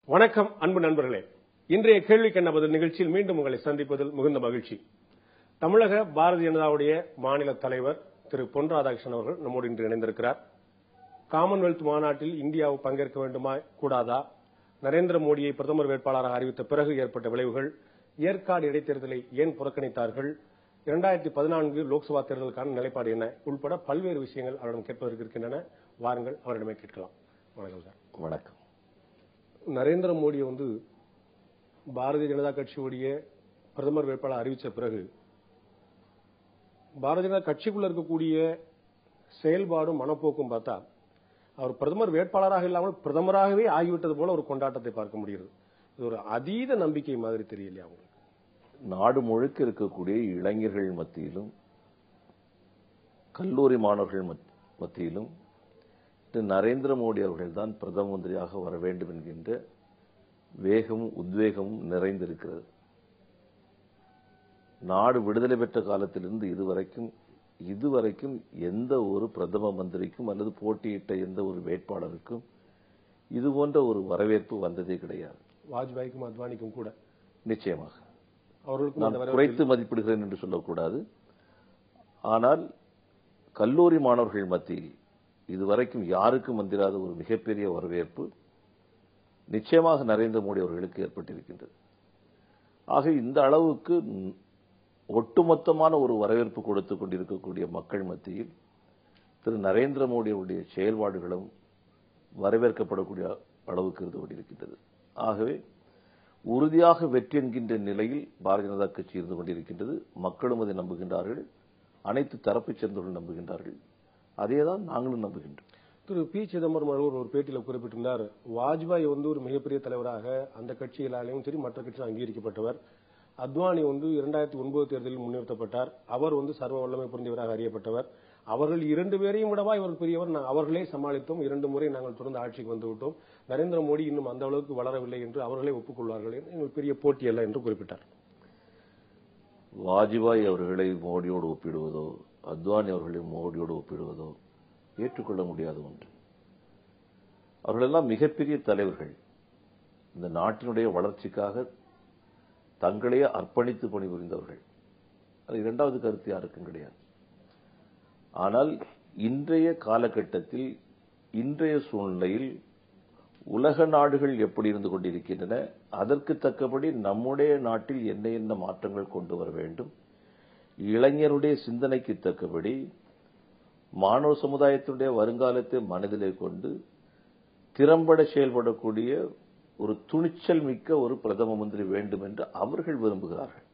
வணக்கம் அன்பு நண்பர்களே. இன்றைய கேள்விக்கு என்ன பதில் நிகழ்ச்சியில் மீண்டும் உங்களை சந்திப்பதில் மிகுந்த மகிழ்ச்சி. தமிழக பாரதிய ஜனதாவுடைய மாநில தலைவர் திரு பொன் ராதாகிருஷ்ணன் அவர்கள் நம்மோடு இன்று இணைந்திருக்கிறார். காமன்வெல்த் மாநாட்டில் இந்தியாவை பங்கேற்க வேண்டுமா கூடாதா, நரேந்திர மோடியை பிரதமர் வேட்பாளராக அறிவித்த பிறகு ஏற்பட்ட விளைவுகள், ஏற்காடு இடைத்தேர்தலை ஏன் புறக்கணித்தார்கள், 2014 லோக்சபா தேர்தலுக்கான நிலைப்பாடு என்ன உள்பட பல்வேறு விஷயங்கள் அவரிடம் கேட்பதற்கு இருக்கின்றன. வாருங்கள், அவரிடமே கேட்கலாம். வணக்கம் சார். வணக்கம். நரேந்திர மோடியை பாரதிய ஜனதா கட்சியுடைய பிரதமர் வேட்பாளர் அறிவித்த பிறகு பாரதிய ஜனதா கட்சிக்குள்ள இருக்கக்கூடிய செயல்பாடும் மனப்போக்கும் பார்த்தா அவர் பிரதமர் வேட்பாளராக இல்லாமல் பிரதமராகவே ஆகிவிட்டது போல ஒரு கொண்டாட்டத்தை பார்க்க முடிகிறது. இது ஒரு அதீத நம்பிக்கை மாதிரி தெரியலையா உங்களுக்கு? நாடு முழுக்க இருக்கக்கூடிய இளைஞர்கள் மத்தியிலும் கல்லூரி மாணவர்கள் மத்தியிலும் நரேந்திர மோடி அவர்கள் தான் பிரதம மந்திரியாக வர வேண்டும் என்கின்ற வேகமும் உத்வேகமும் நிறைந்திருக்கிறது. நாடு விடுதலை பெற்ற காலத்திலிருந்து இதுவரைக்கும் எந்த ஒரு பிரதம மந்திரிக்கும் அல்லது போட்டியிட்ட எந்த ஒரு வேட்பாளருக்கும் இது போன்ற ஒரு வரவேற்பு வந்ததே கிடையாது. வாஜ்பாய்க்கும் அத்வானிக்கும் கூட நிச்சயமாக அவர்களுக்கு நான் குறைத்து மதிப்பிடுகிறேன் என்று சொல்லக்கூடாது. ஆனால் கல்லூரி மாணவர்கள் மத்தியில் இதுவரைக்கும் யாருக்கும் வந்திராத ஒரு மிகப்பெரிய வரவேற்பு நிச்சயமாக நரேந்திர மோடி அவர்களுக்கு ஏற்பட்டிருக்கின்றது. ஆக இந்த அளவுக்கு ஒட்டுமொத்தமான ஒரு வரவேற்பு கொடுத்துக் கொண்டிருக்கக்கூடிய மக்கள் மத்தியில் திரு நரேந்திர மோடி அவருடைய செயல்பாடுகளும் வரவேற்கப்படக்கூடிய அளவுக்கு இருந்து கொண்டிருக்கின்றது. ஆகவே உறுதியாக வெற்றி என்கின்ற நிலையில் பாரதிய ஜனதா கட்சி இருந்து கொண்டிருக்கின்றது. மக்களும் அதை நம்புகின்றார்கள், அனைத்து தரப்பைச் சேர்ந்தவர்கள் நம்புகின்றார்கள். அதேதான் நாங்களும் நம்புகின்றோம். திரு பி சிதம்பரம் அவர்கள் ஒரு பேட்டியில் குறிப்பிட்டிருந்தார், வாஜ்பாய் ஒரு மிகப்பெரிய தலைவராக அந்த கட்சிகளாலேயும் சரி மற்ற கட்சியில் அங்கீகரிக்கப்பட்டவர். அத்வானி 2009 தேர்தலில் முன்னிறுத்தப்பட்டார். அவர் சர்வ வல்லமை புரிந்தவராக அறியப்பட்டவர். அவர்கள் 2 பேரையும் விடவா இவர் பெரியவர், அவர்களே சமாளித்தோம், 2 முறை நாங்கள் தொடர்ந்து ஆட்சிக்கு வந்துவிட்டோம், நரேந்திர மோடி இன்னும் அந்த அளவுக்கு வளரவில்லை என்று அவர்களே ஒப்புக்கொள்வார்கள், எங்கள் பெரிய போட்டி அல்ல என்று குறிப்பிட்டார். வாஜ்பாய் அவர்களை மோடியோடு ஒப்பிடுவதோ அத்வானி அவர்களை மோடியோடு ஒப்பிடுவதோ ஏற்றுக்கொள்ள முடியாத ஒன்று. அவர்களெல்லாம் மிகப்பெரிய தலைவர்கள். இந்த நாட்டினுடைய வளர்ச்சிக்காக தங்களையே அர்ப்பணித்து பணிபுரிந்தவர்கள். அது இரண்டாவது கருத்து யாருக்கும் கிடையாது. ஆனால் இன்றைய காலகட்டத்தில் இன்றைய சூழ்நிலையில் உலக நாடுகள் எப்படி இருந்து கொண்டிருக்கின்றன, அதற்கு தக்கபடி நம்முடைய நாட்டில் என்ன மாற்றங்கள் கொண்டு வர வேண்டும், இளைஞருடைய சிந்தனைக்கு தக்கபடி மாணவ சமுதாயத்தினுடைய வருங்காலத்தை மனதிலே கொண்டு திறம்பட செயல்படக்கூடிய ஒரு துணிச்சல் மிக்க ஒரு பிரதம மந்திரி வேண்டும் என்று அவர்கள் விரும்புகிறார்கள்.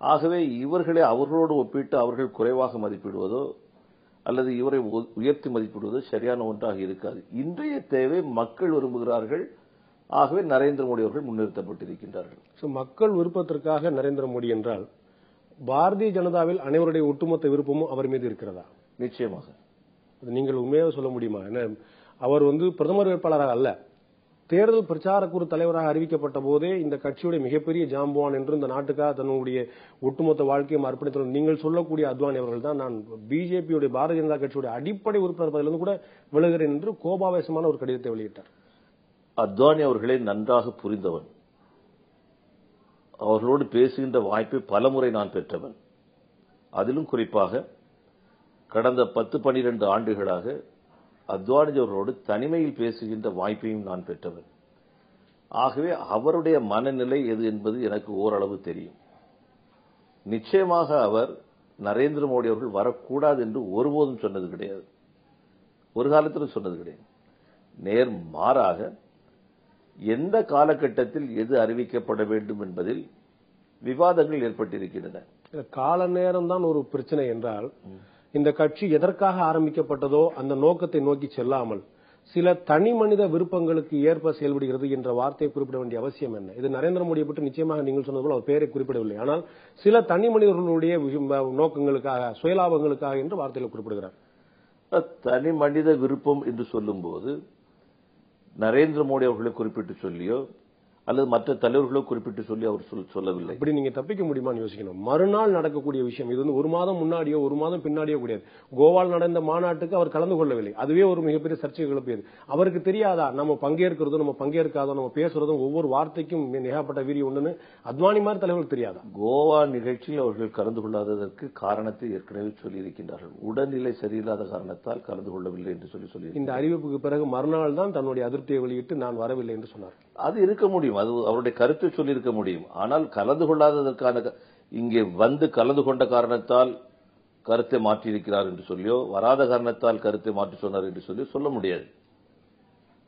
ஆகவே இவர்களை அவர்களோடு ஒப்பிட்டு அவர்கள் குறைவாக மதிப்பிடுவதோ அல்லது இவரை உயர்த்தி மதிப்பிடுவதோ சரியான ஒன்றாக இருக்காது. இன்றைய தேவை மக்கள் விரும்புகிறார்கள். ஆகவே நரேந்திர மோடி அவர்கள் முன்னிறுத்தப்பட்டிருக்கின்றார்கள். மக்கள் விருப்பத்திற்காக நரேந்திர மோடி என்றால் பாரதிய ஜனதாவில் அனைவருடைய ஒட்டுமொத்த விருப்பமும் அவர் மீது இருக்கிறதா? நிச்சயமாக. நீங்கள் உண்மையாக சொல்ல முடியுமா? அவர் பிரதமர் வேட்பாளராக அல்ல, தேர்தல் பிரச்சார குழு தலைவராக அறிவிக்கப்பட்ட போதே இந்த கட்சியுடைய மிகப்பெரிய ஜாம்பவான் என்று இந்த நாட்டுக்காக தன்னுடைய ஒட்டுமொத்த வாழ்க்கையும் அர்ப்பணித்துள்ள நீங்கள் சொல்லக்கூடிய அத்வானி அவர்கள் தான் நான் பிஜேபியுடைய பாரதிய ஜனதா கட்சியுடைய அடிப்படை உறுப்பினர் பதவியிலிருந்து கூட விலகிறேன் என்று கோபாவேசமான ஒரு கடிதத்தை வெளியிட்டார். அத்வானி அவர்களை நன்றாக புரிந்தவன், அவர்களோடு பேசுகின்ற வாய்ப்பை பலமுறை நான் பெற்றவன். அதிலும் குறிப்பாக கடந்த 10-12 ஆண்டுகளாக அத்வானி அவர்களோடு தனிமையில் பேசுகின்ற வாய்ப்பையும் நான் பெற்றவன். ஆகவே அவருடைய மனநிலை எது என்பது எனக்கு ஓரளவு தெரியும். நிச்சயமாக அவர் நரேந்திர மோடி அவர்கள் வரக்கூடாது என்று ஒருபோதும் சொன்னது கிடையாது, ஒரு காலத்திலும் சொன்னது கிடையாது. நேர் மாறாக எந்த காலகட்டத்தில் எது அறிவிக்கப்பட வேண்டும் என்பதில் விவாதங்கள் ஏற்பட்டிருக்கின்றன. கால நேரம் தான் ஒரு பிரச்சனை என்றால் இந்த கட்சி எதற்காக ஆரம்பிக்கப்பட்டதோ அந்த நோக்கத்தை நோக்கி செல்லாமல் சில தனி மனித விருப்பங்களுக்கு ஏற்ப செயல்படுகிறது என்ற வார்த்தையை குறிப்பிட வேண்டிய அவசியம் என்ன? இது நரேந்திர மோடியை பற்றி நிச்சயமாக நீங்கள் சொன்னது போல அவர் பெயரை குறிப்பிடவில்லை, ஆனால் சில தனி மனிதர்களுடைய நோக்கங்களுக்காக சுயலாபங்களுக்காக என்று வார்த்தையில் குறிப்பிடுகிறார். தனி மனித விருப்பம் என்று சொல்லும் போது நரேந்திர மோடி அவர்களை குறிப்பிட்டு சொல்லியோ அல்லது மற்ற தலைவர்களோ குறிப்பிட்டு சொல்லி அவர் சொல்லவில்லை. இப்படி நீங்க தப்பிக்க முடியுமான்னு யோசிக்கணும். மறுநாள் நடக்கக்கூடிய விஷயம் இது ஒரு மாதம் முன்னாடியோ ஒரு மாதம் பின்னாடியோ கூடியது. கோவால் நடந்த மாநாட்டுக்கு அவர் கலந்து கொள்ளவில்லை. அதுவே ஒரு மிகப்பெரிய சர்ச்சை கிளப்பியது. அவருக்கு தெரியாதா நம்ம பங்கேற்கிறதும் நம்ம பங்கேற்காதோ நம்ம பேசுறதும் ஒவ்வொரு வார்த்தைக்கும் ஏகப்பட்ட வீரியம் ஒண்ணுன்னு அத்வானி மாதிரி தலைவர்கள் தெரியாதா? கோவா நிகழ்ச்சியில் அவர்கள் கலந்து கொள்ளாததற்கு காரணத்தை ஏற்கனவே சொல்லியிருக்கின்றார்கள். உடல்நிலை சரியில்லாத காரணத்தால் கலந்து கொள்ளவில்லை என்று சொல்லி இந்த அறிவிப்புக்கு பிறகு மறுநாள் தான் தன்னுடைய அதிருப்தியை வெளியிட்டு நான் வரவில்லை என்று சொன்னார். அது இருக்க முடியும், அது அவருடைய கருத்தை சொல்லியிருக்க முடியும். ஆனால் கலந்து கொள்ளாததற்கான இங்கே வந்து கலந்து கொண்ட காரணத்தால் கருத்தை மாற்றியிருக்கிறார் என்று சொல்லியோ வராத காரணத்தால் கருத்தை மாற்றி சொன்னார் என்று சொல்லி சொல்ல முடியாது.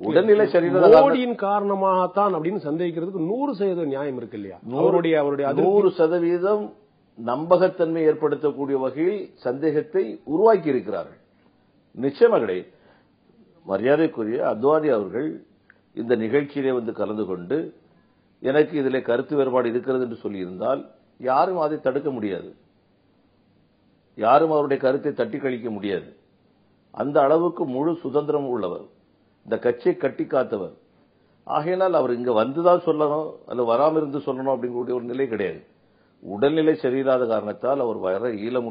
உடல்நிலை சரியில்லாத மோடியின் காரணமாகத்தான் அப்படின்னு சந்தேகிக்கிறதுக்கு 100% நியாயம் இருக்கு இல்லையா? அவருடைய 100% நம்பகத்தன்மை ஏற்படுத்தக்கூடிய வகையில் சந்தேகத்தை உருவாக்கி இருக்கிறார்கள். நிச்சயமா கிடையாது. மரியாதைக்குரிய அத்வானி அவர்கள் இந்த நிகழ்ச்சியிலே வந்து கலந்து கொண்டு எனக்கு இதிலே கருத்து வேறுபாடு இருக்கிறது என்று சொல்லியிருந்தால் யாரும் அதை தடுக்க முடியாது, யாரும் அவருடைய கருத்தை தட்டி கழிக்க முடியாது. அந்த அளவுக்கு முழு சுதந்திரம் உள்ளவர், இந்த கட்சியை கட்டி காத்தவர். ஆகையினால் அவர் இங்க வந்துதான் சொல்லணும் அல்ல வராமல் இருந்து சொல்லணும் அப்படிங்கக்கூடிய ஒரு நிலை கிடையாது. உடல்நிலை சரியில்லாத காரணத்தால் அவர் வர இல்லை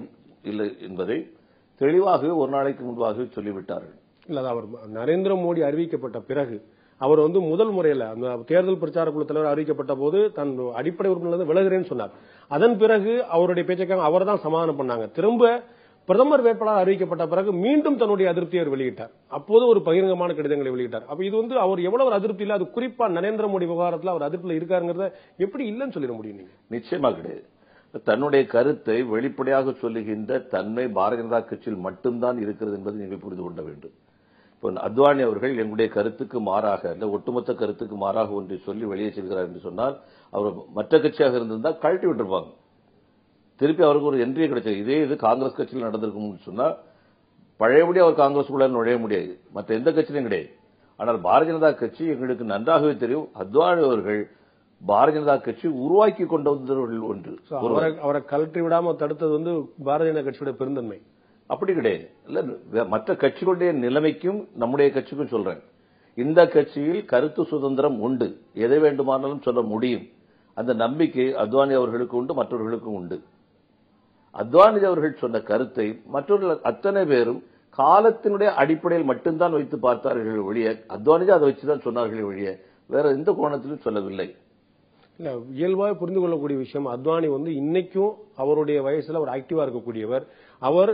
என்பதை தெளிவாகவே ஒரு நாளைக்கு முன்பாகவே சொல்லிவிட்டார்கள். இல்ல, அவர் நரேந்திர மோடி அறிவிக்கப்பட்ட பிறகு அவர் முதல் முறையில் அந்த தேர்தல் பிரச்சார குழு தலைவர் அறிவிக்கப்பட்ட போது தன் அடிப்படை உறுப்பினர் விலகுறேன்னு சொன்னார். அதன் பிறகு அவருடைய பேச்சுக்காக அவர் தான் சமாதானம் பண்ணாங்க. திரும்ப பிரதமர் வேட்பாளர் அறிவிக்கப்பட்ட பிறகு மீண்டும் தன்னுடைய அதிருப்தியை அவர் வெளியிட்டார். அப்போது ஒரு பகிரங்கமான கடிதங்களை வெளியிட்டார். அப்ப இது அவர் எவ்வளவு ஒரு அதிருப்தி இல்ல, அது குறிப்பா நரேந்திர மோடி விவகாரத்தில் அவர் அதிருப்தியில் இருக்காருங்கிறத எப்படி இல்லைன்னு சொல்லிட முடியும்? நீங்க நிச்சயமா கிடையாது. தன்னுடைய கருத்தை வெளிப்படையாக சொல்லுகின்ற தன்மை பாரதிய ஜனதா கட்சியில் மட்டும்தான் இருக்கிறது என்பதை நீங்கள் புரிந்து கொள்ள வேண்டும். இப்போ அத்வானி அவர்கள் எங்களுடைய கருத்துக்கு மாறாக இல்ல ஒட்டுமொத்த கருத்துக்கு மாறாக ஒன்றை சொல்லி வெளியே செல்கிறார் என்று சொன்னால் அவர் மற்ற கட்சியாக இருந்திருந்தால் கழட்டி விட்டுருப்பாங்க. திருப்பி அவருக்கு ஒரு என்ட்ரியே கிடைச்சது. இதே இது காங்கிரஸ் கட்சியில் நடந்திருக்கும்னு சொன்னா பழையபடி அவர் காங்கிரஸுக்குள்ள நுழைய முடியாது, மற்ற எந்த கட்சியிலும் கிடையாது. ஆனால் பாரதிய ஜனதா கட்சி எங்களுக்கு நன்றாகவே தெரியும். அத்வானி அவர்கள் பாரதிய ஜனதா கட்சி உருவாக்கி கொண்டு வந்தவர்கள் ஒன்று. அவரை கழட்டி விடாம தடுத்தது பாரதிய ஜனதா கட்சியோட பெருந்தன்மை. அப்படி கிடையாது. இல்ல, மற்ற கட்சிகளுடைய நிலைமைக்கும் நம்முடைய கட்சிக்கும் சொல்றேன். இந்த கட்சியில் கருத்து சுதந்திரம் உண்டு, எதை வேண்டுமானாலும் சொல்ல முடியும். அந்த நம்பிக்கை அத்வானி அவர்களுக்கு உண்டு, மற்றவர்களுக்கும் உண்டு. அத்வானி அவர்கள் சொன்ன கருத்தை மற்றவர்கள் அத்தனை பேரும் காலத்தினுடைய அடிப்படையில் மட்டும்தான் வைத்து பார்த்தார்கள் ஒழிய அத்வானிஜி அதை வச்சுதான் சொன்னார்கள் ஒழிய வேற எந்த கோணத்திலும் சொல்லவில்லை. இல்ல, இயல்பாக புரிந்து கொள்ளக்கூடிய விஷயம், அத்வானி இன்னைக்கும் அவருடைய வயசுல அவர் ஆக்டிவா இருக்கக்கூடியவர். அவர்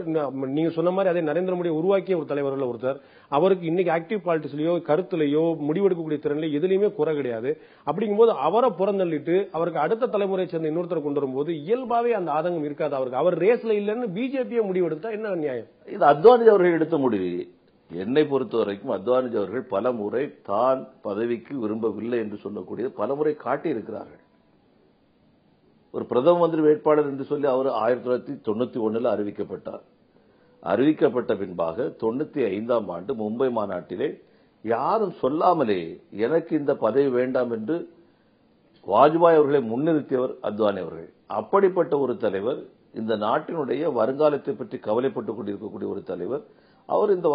நீங்க சொன்ன மாதிரி அதே நரேந்திர மோடி உருவாக்கிய ஒரு தலைவர்கள் ஒருத்தர். அவருக்கு இன்னைக்கு ஆக்டிவ் பாலிட்டிக்ஸ்லயோ கருத்துலயோ முடிவெடுக்கக்கூடிய திறன்ல எதுலையுமே குறை கிடையாது. அப்படிங்கும்போது அவரை புறந்தள்ளிட்டு அவருக்கு அடுத்த தலைமுறையை சேர்ந்த இன்னொருத்தர் கொண்டு வரும்போது இயல்பாவே அந்த ஆதங்கம் இருக்காது அவருக்கு. அவர் ரேஸ்ல இல்லைன்னு பிஜேபியை முடிவெடுத்தா என்ன நியாயம்? இது அத்வானி அவர்கள் எடுத்த முடிவு. என்னை பொறுத்த வரைக்கும் அத்வானி அவர்கள் பல முறை தான் பதவிக்கு விரும்பவில்லை என்று சொல்லக்கூடிய பல முறை காட்டியிருக்கிறார்கள். ஒரு பிரதம மந்திரி வேட்பாளர் என்று சொல்லி அவர் 1991 அறிவிக்கப்பட்டார். அறிவிக்கப்பட்ட பின்பாக 95ஆம் ஆண்டு மும்பை மாநாட்டிலே யாரும் சொல்லாமலே எனக்கு இந்த பதவி வேண்டாம் என்று வாஜ்பாய் அவர்களை முன்னிறுத்தியவர் அத்வானி அவர்கள். அப்படிப்பட்ட ஒரு தலைவர், இந்த நாட்டினுடைய வருங்காலத்தை பற்றி கவலைப்பட்டுக் கொண்டிருக்கக்கூடிய ஒரு தலைவர், அவர் இந்த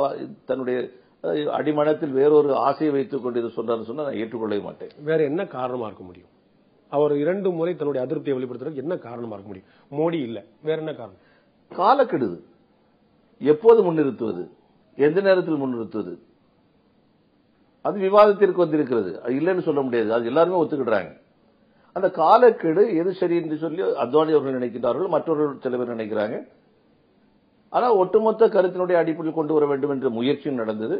தன்னுடைய அடிமனத்தில் வேறொரு ஆசையை வைத்துக் கொண்டு சொன்னார் சொன்னா நான் ஏற்றுக்கொள்ளவே மாட்டேன். வேற என்ன காரணமா இருக்க முடியும்? அவர் 2 முறை தன்னுடைய அதிருப்தியை வெளிப்படுத்துறதுக்கு என்ன காரணமா இருக்க முடியும்? மோடி இல்ல, வேற என்ன காரணம்? காலக்கெடு. எப்போது முன்னிறுத்துவது, எந்த நேரத்தில் முன்னிறுத்துவது, அது விவாதத்திற்கு வந்திருக்கிறது. அது இல்லைன்னு சொல்ல முடியாது, அது எல்லாருமே ஒத்துக்கிடுறாங்க. அந்த காலக்கெடு எது சரி என்று சொல்லி அத்வானி அவர்கள் நினைக்கிறார்கள், மற்றவர்கள் சில பேர் நினைக்கிறாங்க. ஆனால் ஒட்டுமொத்த கருத்தினுடைய அடிப்படையில் கொண்டு வர வேண்டும் என்ற முயற்சியும் நடந்தது.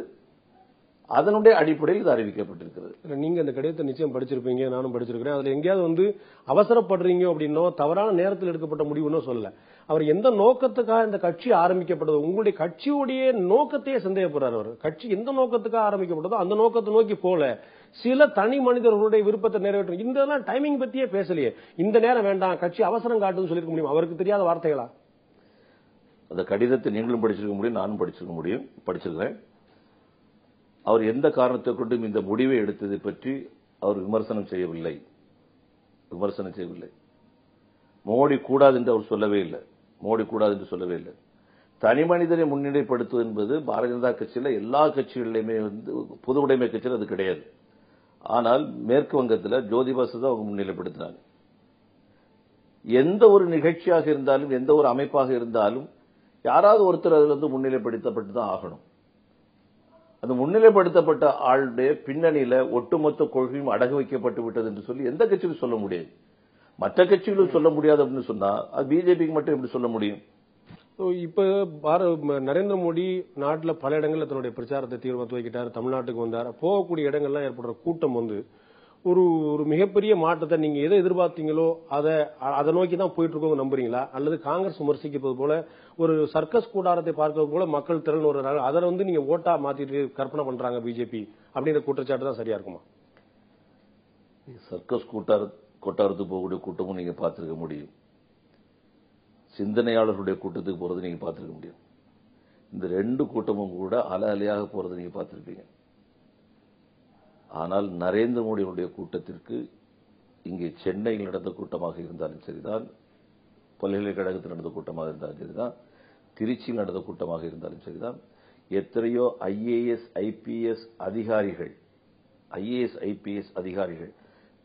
அதனுடைய அடிப்படையில் இது அறிவிக்கப்பட்டிருக்கிறது. நீங்க இந்த கடிதத்தை நிச்சயம் படிச்சிருப்பீங்க, நானும் படிச்சிருக்கிறேன். அதுல எங்கேயாவது அவசரப்படுறீங்க அப்படின்னோ தவறான நேரத்தில் எடுக்கப்பட்ட முடிவுன்னு சொல்லல. அவர் எந்த நோக்கத்துக்காக இந்த கட்சி ஆரம்பிக்கப்பட்டது, உங்களுடைய கட்சியுடைய நோக்கத்தையே சந்தேகப்படுறாரு. அவர் கட்சி எந்த நோக்கத்துக்காக ஆரம்பிக்கப்பட்டதோ அந்த நோக்கத்தை நோக்கி போல சில தனி மனிதர்களுடைய விருப்பத்தை நிறைவேற்றும். இந்த டைமிங் பத்தியே பேசலையே. இந்த நேரம் வேண்டாம், கட்சி அவசரம் காட்டுன்னு சொல்லிருக்க முடியும். அவருக்கு தெரியாத வார்த்தைகளா? அந்த கடிதத்தை நீங்களும் படிச்சிருக்க முடியும், நானும் படிச்சிருக்கிறேன். அவர் எந்த காரணத்தை கொண்டும் இந்த முடிவை எடுத்ததை பற்றி அவர் விமர்சனம் செய்யவில்லை. மோடி கூடாது என்று அவர் சொல்லவே இல்லை. தனி மனிதனை முன்னிலைப்படுத்துவது என்பது பாரதிய ஜனதா கட்சியில எல்லா கட்சிகளிலுமே பொது உடைமை கட்சியில் அது கிடையாது. ஆனால் மேற்கு வங்கத்தில் ஜோதி பாசு தான் அவங்க முன்னிலைப்படுத்தினாங்க. எந்த ஒரு நிகழ்ச்சியாக இருந்தாலும் எந்த ஒரு அமைப்பாக இருந்தாலும் யாராவது ஒருத்தர் அதில் முன்னிலைப்படுத்தப்பட்டு தான் ஆகணும். அந்த முன்னிலைப்படுத்தப்பட்ட ஆளுடைய பின்னணியில ஒட்டுமொத்த கொள்கையும் அடகு வைக்கப்பட்டு விட்டது என்று சொல்லி எந்த கட்சியும் சொல்ல முடியாது. மற்ற கட்சிகளும் சொல்ல முடியாது அப்படின்னு சொன்னா அது பிஜேபிக்கு மட்டும் எப்படி சொல்ல முடியும்? இப்ப நரேந்திர மோடி நாட்டுல பல இடங்கள்ல தன்னுடைய பிரச்சாரத்தை தீவிரமா துவக்கிட்டார். தமிழ்நாட்டுக்கு வந்தார். போகக்கூடிய இடங்கள்லாம் ஏற்படுற கூட்டம் ஒரு ஒரு மிகப்பெரிய மாற்றத்தை நீங்க எதை எதிர்பார்த்தீங்களோ அதை நோக்கி தான் போயிட்டு இருக்கோங்க நம்புறீங்களா? அல்லது காங்கிரஸ் விமர்சிக்கிறது போல ஒரு சர்க்கஸ் கூடாரத்தை பார்க்கறது போல மக்கள் திரள் வருறாங்க, அதை நீங்க ஓட்டா மாத்திட்டு கற்பனை பண்றாங்க பிஜேபி அப்படின்ற குற்றச்சாட்டு தான் சரியா இருக்குமா? சர்க்கஸ் கொட்டாரத்துக்கு போகக்கூடிய கூட்டமும் நீங்க பார்த்திருக்க முடியும். சிந்தனையாளர்களுடைய கூட்டத்துக்கு போறது நீங்க பார்த்திருக்க முடியும். இந்த ரெண்டு கூட்டமும் கூட அலையாக போறது நீங்க பார்த்திருப்பீங்க. ஆனால் நரேந்திர மோடியினுடைய கூட்டத்திற்கு இங்கே சென்னையில் நடந்த கூட்டமாக இருந்தாலும் சரிதான், பல்கலைக்கழகத்தில் நடந்த கூட்டமாக இருந்தாலும் சரிதான், திருச்சியில் நடந்த கூட்டமாக இருந்தாலும் சரிதான், எத்தனையோ ஐஏஎஸ் ஐபிஎஸ் அதிகாரிகள்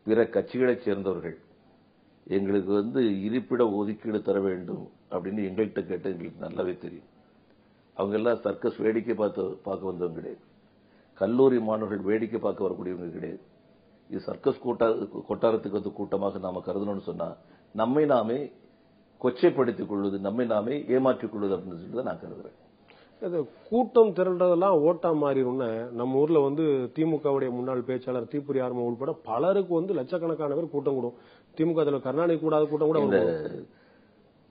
பிற கட்சிகளைச் சேர்ந்தவர்கள் எங்களுக்கு இருப்பிட ஒதுக்கீடு தர வேண்டும் அப்படின்னு எங்கள்கிட்ட கேட்டு எங்களுக்கு நல்லாவே தெரியும். அவங்க எல்லாம் சர்க்கஸ் வேடிக்கை பார்க்க வந்தவங்க கிடையாது. கல்லூரி மாணவர்கள் வேடிக்கை பார்க்க வரக்கூடியவங்க கிடையாது. இது சர்க்கஸ் கொட்டாரத்துக்கு கூட்டமாக நாம கருதணும்னு சொன்னா நம்மை நாமே கொச்சைப்படுத்திக் கொள்வது, நம்மை நாமே ஏமாற்றிக் கொள்வது அப்படின்னு சொல்லிட்டு நான் கருதுறேன். கூட்டம் திரண்டதெல்லாம் ஓட்டா மாறிடும்னு நம்ம ஊர்ல திமுகவுடைய முன்னாள் பேச்சாளர் தீப்புரி ஆர்வம் உட்பட பலருக்கு லட்சக்கணக்கான பேர் கூட்டம் கூடும். திமுக தலைவர் கருணாநிதி கூடாத கூட்டம் கூட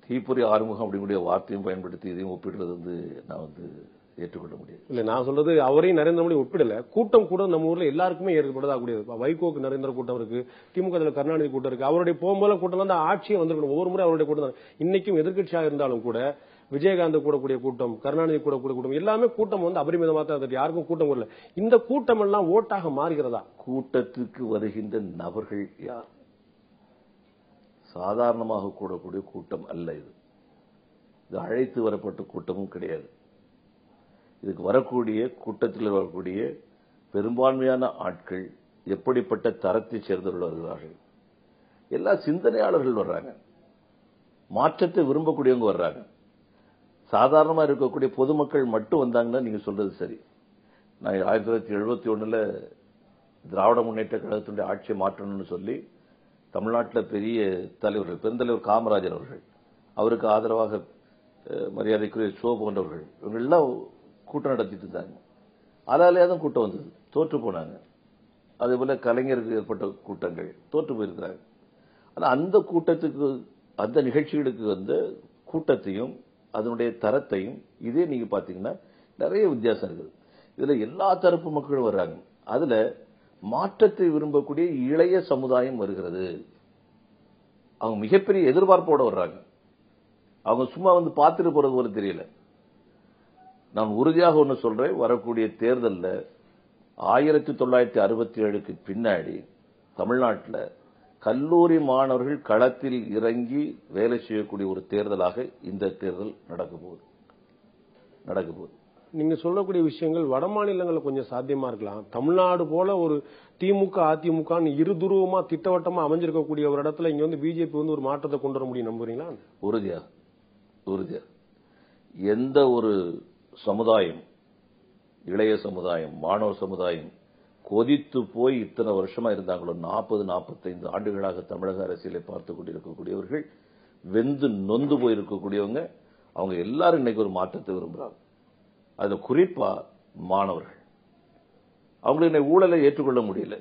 தீப்புரி ஆறுமுகம் அப்படிங்கிற வார்த்தையும் பயன்படுத்தி இதையும் ஒப்பிடுறது நான் ஏற்றுக்கொள்ள முடியாது. இல்ல, நான் சொல்றது அவரையும் நரேந்திர மோடி ஒப்பிடல. கூட்டம் கூட நம்ம ஊர்ல எல்லாருக்குமே ஏற்படுதா கூடியது. வைகோக்கு நரேந்திர கூட்டம் இருக்கு, திமுக தலைவர் கருணாநிதி கூட்டம் இருக்கு. அவருடைய போகும்போது கூட்டம் தான் ஆட்சியை வந்திருக்கணும். ஒவ்வொரு முறை அவருடைய கூட்டம் தான். இன்னைக்கும் எதிர்கட்சியாக இருந்தாலும் கூட விஜயகாந்த் கூடக்கூடிய கூட்டம், கருணாநிதி கூடக்கூடிய கூட்டம், எல்லாமே கூட்டம் அபரிமிதமா தான் இருந்தது. யாருக்கும் கூட்டம் வரல. இந்த கூட்டம் எல்லாம் ஓட்டாக மாறுகிறதா? கூட்டத்துக்கு வருகின்ற நபர்கள் யார்? சாதாரணமாக கூடக்கூடிய கூட்டம் அல்ல இது. அழைத்து வரப்பட்ட கூட்டமும் கிடையாது. இதுக்கு வரக்கூடிய கூட்டத்தில் வரக்கூடிய பெரும்பான்மையான ஆட்கள் எப்படிப்பட்ட தரத்தை சேர்ந்தவர்கள் வருகிறார்கள்? எல்லா சிந்தனையாளர்கள் வர்றாங்க, மாற்றத்தை விரும்பக்கூடியவங்க வர்றாங்க. சாதாரணமா இருக்கக்கூடிய பொதுமக்கள் மட்டும் வந்தாங்கன்னா நீங்க சொல்றது சரி. நான் 1971 திராவிட முன்னேற்ற கழகத்தினுடைய ஆட்சியை மாற்றணும்னு சொல்லி தமிழ்நாட்டில் பெரிய தலைவர்கள், பெருந்தலைவர் காமராஜர் அவர்கள், அவருக்கு ஆதரவாக மரியாதைக்குரிய சோ போன்றவர்கள், இவங்க எல்லாம் கூட்டம் நடத்திட்டு இருந்தாங்க. அதாலேயே தான் கூட்டம் வந்தது, தோற்று போனாங்க. அதே போல கலைஞருக்கு ஏற்பட்ட கூட்டங்கள் தோற்று போயிருக்கிறாங்க. ஆனா அந்த கூட்டத்துக்கு, அந்த நிகழ்ச்சிகளுக்கு கூட்டத்தையும் அதனுடைய தரத்தையும் இதே நீங்க பாத்தீங்கன்னா நிறைய வித்தியாசம் இருக்குது. இதுல எல்லா தரப்பு மக்களும் வர்றாங்க. அதுல மாற்றத்தை விரும்பக்கூடிய இளைய சமுதாயம் வருகிறது. அவங்க மிகப்பெரிய எதிர்பார்ப்போட வர்றாங்க. அவங்க சும்மா பார்த்துட்டு போறது போல தெரியல. நான் உறுதியாக ஒன்று சொல்றேன், வரக்கூடிய தேர்தலில் 1967க்கு பின்னாடி தமிழ்நாட்டில் கல்லூரி மாணவர்கள் களத்தில் இறங்கி வேலை செய்யக்கூடிய ஒரு தேர்தலாக இந்த தேர்தல் நடக்க போகுது. நீங்க சொல்லக்கூடிய விஷயங்கள் வட மாநிலங்களில் கொஞ்சம் சாத்தியமா இருக்கலாம். தமிழ்நாடு போல ஒரு திமுக அதிமுக இருதுருவமா திட்டவட்டமா அமைஞ்சிருக்கக்கூடிய ஒரு இடத்துல இங்க பிஜேபி ஒரு மாற்றத்தை கொண்டு வர முடியும் நம்புறீங்களா? உறுதியா. எந்த ஒரு சமுதாயம், இளைய சமுதாயம், மாணவர் சமுதாயம் கொதித்து போய் இத்தனை வருஷமா இருந்தாங்களோ, 40-45 ஆண்டுகளாக தமிழக அரசியலை பார்த்துக் கொண்டிருக்கக்கூடியவர்கள், வெந்து நொந்து போயிருக்கக்கூடியவங்க, அவங்க எல்லாரும் இன்னைக்கு ஒரு மாற்றத்தை விரும்புறாங்க. அதுல குறிப்பா மாணவர்கள். அவங்களுக்கு ஊழலை ஏற்றுக்கொள்ள முடியல.